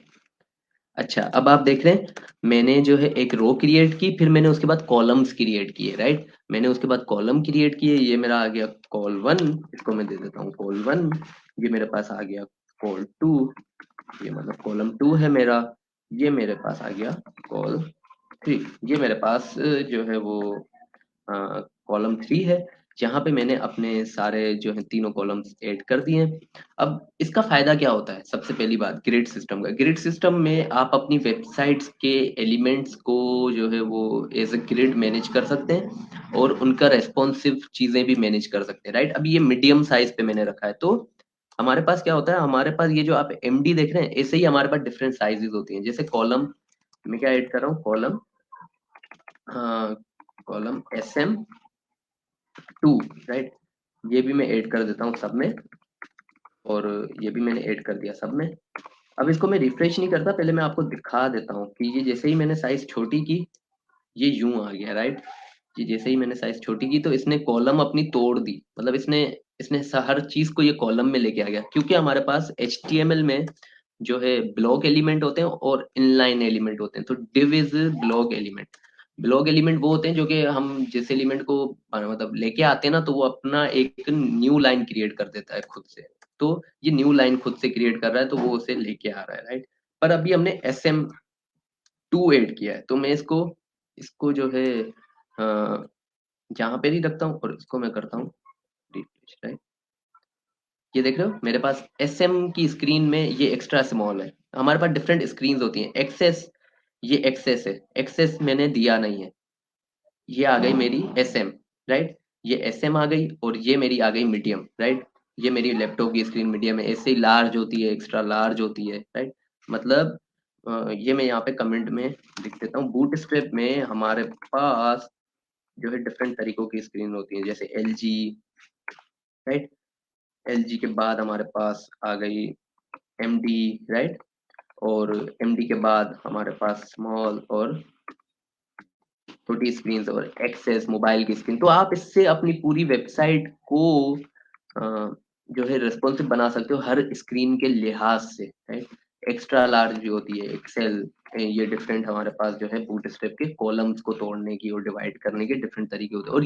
अच्छा, अब आप देख रहे हैं, मैंने जो है एक रो क्रिएट की, फिर मैंने उसके बाद कॉलम्स क्रिएट किए, राइट। मैंने उसके बाद कॉलम क्रिएट किए, ये मेरा आ गया कॉल 1, इसको मैं दे देता हूँ कॉल 1। ये मेरे पास आ गया कॉल 2, ये मतलब कॉलम 2 है मेरा। ये मेरे पास आ गया कॉल 3, ये मेरे पास जो है वो कॉलम 3 है। यहाँ पे मैंने अपने सारे जो है तीनों कॉलम्स ऐड कर दिए हैं। अब इसका फायदा क्या होता है? सबसे पहली बात ग्रिड सिस्टम का। ग्रिड सिस्टम में आप अपनी वेबसाइट्स के एलिमेंट्स को जो है वो एज ए ग्रिड मैनेज कर सकते हैं और उनका रेस्पॉन्सिव चीजें भी मैनेज कर सकते हैं, राइट। अभी ये मीडियम साइज पे मैंने रखा है, तो हमारे पास क्या होता है, हमारे पास ये जो आप एमडी देख रहे हैं, ऐसे ही हमारे पास डिफरेंट साइजेस होती हैं। जैसे कॉलम मैं क्या ऐड कर रहा हूँ, कॉलम, कॉलम SM2, राइट। ये भी मैं ऐड कर देता हूँ सब में, और ये भी मैंने ऐड कर दिया सब में। अब इसको मैं रिफ्रेश नहीं करता, पहले मैं आपको दिखा देता हूँ कि ये जैसे ही मैंने साइज छोटी की, ये यूं आ गया, राइट। ये जैसे ही मैंने साइज छोटी की तो इसने कॉलम अपनी तोड़ दी, मतलब इसने इसने हर चीज को ये कॉलम में लेके आ गया, क्योंकि हमारे पास HTML में जो है ब्लॉक एलिमेंट होते हैं और इनलाइन एलिमेंट होते हैं। तो div is block element. Block element वो होते हैं जो कि हम जिस एलिमेंट को मतलब लेके आते हैं ना, तो वो अपना एक न्यू लाइन क्रिएट कर देता है खुद से। तो ये न्यू लाइन खुद से क्रिएट कर रहा है, तो वो उसे लेके आ रहा है, राइट। पर अभी हमने SM2 ऐड किया है, तो मैं इसको इसको जो है यहाँ पे नहीं रखता हूँ और इसको मैं करता हूँ रिफ्रेश, राइट। ये देख रहे हो मेरे पास SM की स्क्रीन में ये एक्स्ट्रा स्मॉल है। हमारे पास डिफरेंट स्क्रीन होती हैं। एक्सेस, ये एक्सेस है, एक्सेस मैंने दिया नहीं है। ये आ गई मेरी SM, राइट। ये SM आ गई और ये मेरी आ गई मीडियम, राइट। ये मेरी लैपटॉप की स्क्रीन मीडियम है। ऐसे ही लार्ज होती है, एक्स्ट्रा लार्ज होती है, राइट। मतलब ये मैं यहाँ पे कमेंट में लिख देता हूँ। बूट स्ट्रैप में हमारे पास जो है डिफरेंट तरीकों की स्क्रीन होती है, जैसे LG, राइट। LG के बाद हमारे पास आ गई MD, राइट। और MD के बाद हमारे पास स्मॉल और छोटी स्क्रीन और एक्सेस मोबाइल की स्क्रीन। तो आप इससे अपनी पूरी वेबसाइट को जो है रेस्पॉन्सिव बना सकते हो हर स्क्रीन के लिहाज से, राइट। एक्स्ट्रा लार्ज भी होती है, एक्सेल। ये डिफरेंट हमारे पास जो है बूटस्ट्रैप के कॉलम्स को तोड़ने की और डिवाइड करने के डिफरेंट तरीके होते हैं। और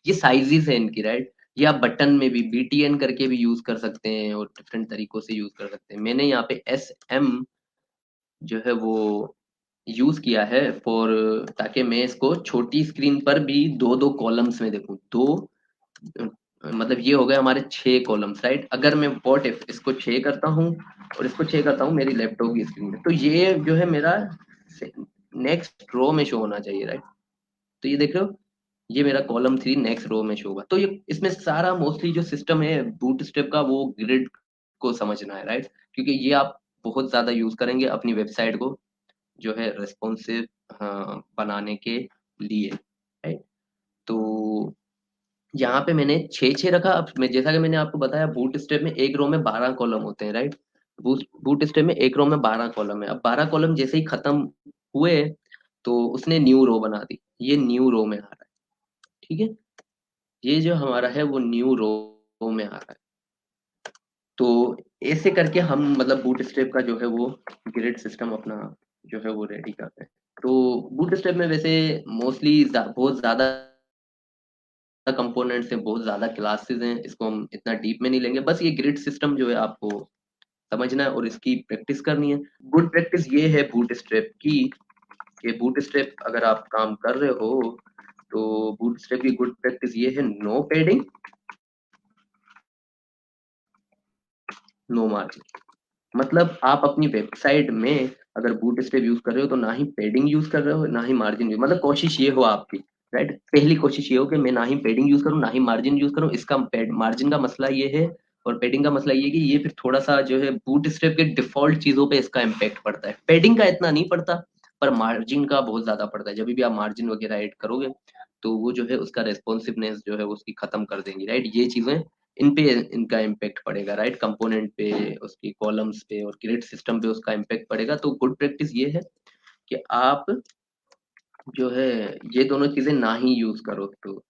ये साइजेस है इनकी, राइट। ये आप बटन में भी BTN करके भी यूज कर सकते हैं और डिफरेंट तरीकों से यूज कर सकते हैं। मैंने यहाँ पे SM जो है वो यूज किया है फॉर, ताकि मैं इसको छोटी स्क्रीन पर भी दो दो कॉलम्स में देखूं। दो मतलब ये हो गए हमारे 6 कॉलम्स, राइट। अगर मैं व्हाट इफ इसको 6 करता हूँ और इसको 6 करता हूँ मेरी लैपटॉप की स्क्रीन में, तो ये जो है मेरा नेक्स्ट रो में शो होना चाहिए, राइट। तो ये देख रहे हो, ये मेरा कॉलम 3 नेक्स्ट रो में शो होगा। तो ये इसमें सारा मोस्टली जो सिस्टम है बूटस्ट्रैप का, वो ग्रिड को समझना है, राइट। क्योंकि ये आप बहुत ज्यादा यूज करेंगे अपनी वेबसाइट को जो है रेस्पॉन्सिव बनाने के लिए, राइट। तो यहाँ पे मैंने 6 6 रखा। अब मैं जैसा कि मैंने आपको बताया, बूट स्टेप में एक रो में 12 कॉलम होते हैं, राइट। बूट बूट स्टेप में एक रो में 12 कॉलम है। अब 12 कॉलम जैसे ही खत्म हुए तो उसने न्यू रो बना दी। ये न्यू रो में आ रहा है, ठीक है। ये जो हमारा है वो न्यू रो में आ रहा है। तो ऐसे करके हम मतलब बूट स्ट्रैप का जो है वो ग्रिड सिस्टम अपना जो है वो रेडी करते हैं। तो बूट स्ट्रैप में वैसे मोस्टली बहुत ज्यादा कंपोनेंट्स हैं, बहुत ज्यादा क्लासेस हैं। इसको हम इतना डीप में नहीं लेंगे, बस ये ग्रिड सिस्टम जो है आपको समझना है और इसकी प्रैक्टिस करनी है। गुड प्रैक्टिस ये है बूट स्ट्रैप की, कि बूट स्ट्रैप अगर आप काम कर रहे हो तो बूट स्ट्रैप की गुड प्रैक्टिस ये है, नो पेडिंग, नो मार्जिन। मतलब आप अपनी वेबसाइट में अगर बूट स्ट्रैप यूज कर रहे हो तो ना ही पेडिंग यूज कर रहे हो ना ही मार्जिन यूज, मतलब कोशिश ये हो आपकी, राइट। पहली कोशिश ये हो कि मैं ना ही पेडिंग यूज करूँ ना ही मार्जिन यूज करूँ। इसका मार्जिन का मसला ये है और पेडिंग का मसला ये है कि ये फिर थोड़ा सा जो है बूट स्ट्रैप के डिफॉल्ट चीजों पे इसका इम्पेक्ट पड़ता है। पेडिंग का इतना नहीं पड़ता, पर मार्जिन का बहुत ज्यादा पड़ता है। जब भी आप मार्जिन वगैरह ऐड करोगे तो वो जो है उसका रेस्पॉन्सिवनेस जो है उसकी खत्म कर देंगी, राइट। ये चीजें इन पे इनका इम्पेक्ट पड़ेगा, राइट। कंपोनेंट पे, उसकी कॉलम्स पे और ग्रिड सिस्टम पे उसका इम्पेक्ट पड़ेगा। तो गुड प्रैक्टिस ये है कि आप जो है ये दोनों चीजें ना ही यूज करो। तो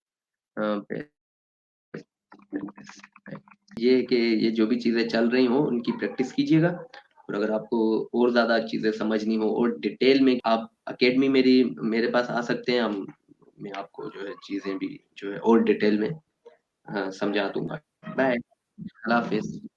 ये कि ये जो भी चीजें चल रही हो उनकी प्रैक्टिस कीजिएगा। और अगर आपको और ज्यादा चीजें समझनी हो और डिटेल में, आप अकेडमी मेरी मेरे पास आ सकते हैं। हम मैं आपको जो है चीजें भी जो है और डिटेल में समझा दूंगा। बाय, अल्लाह हाफिज।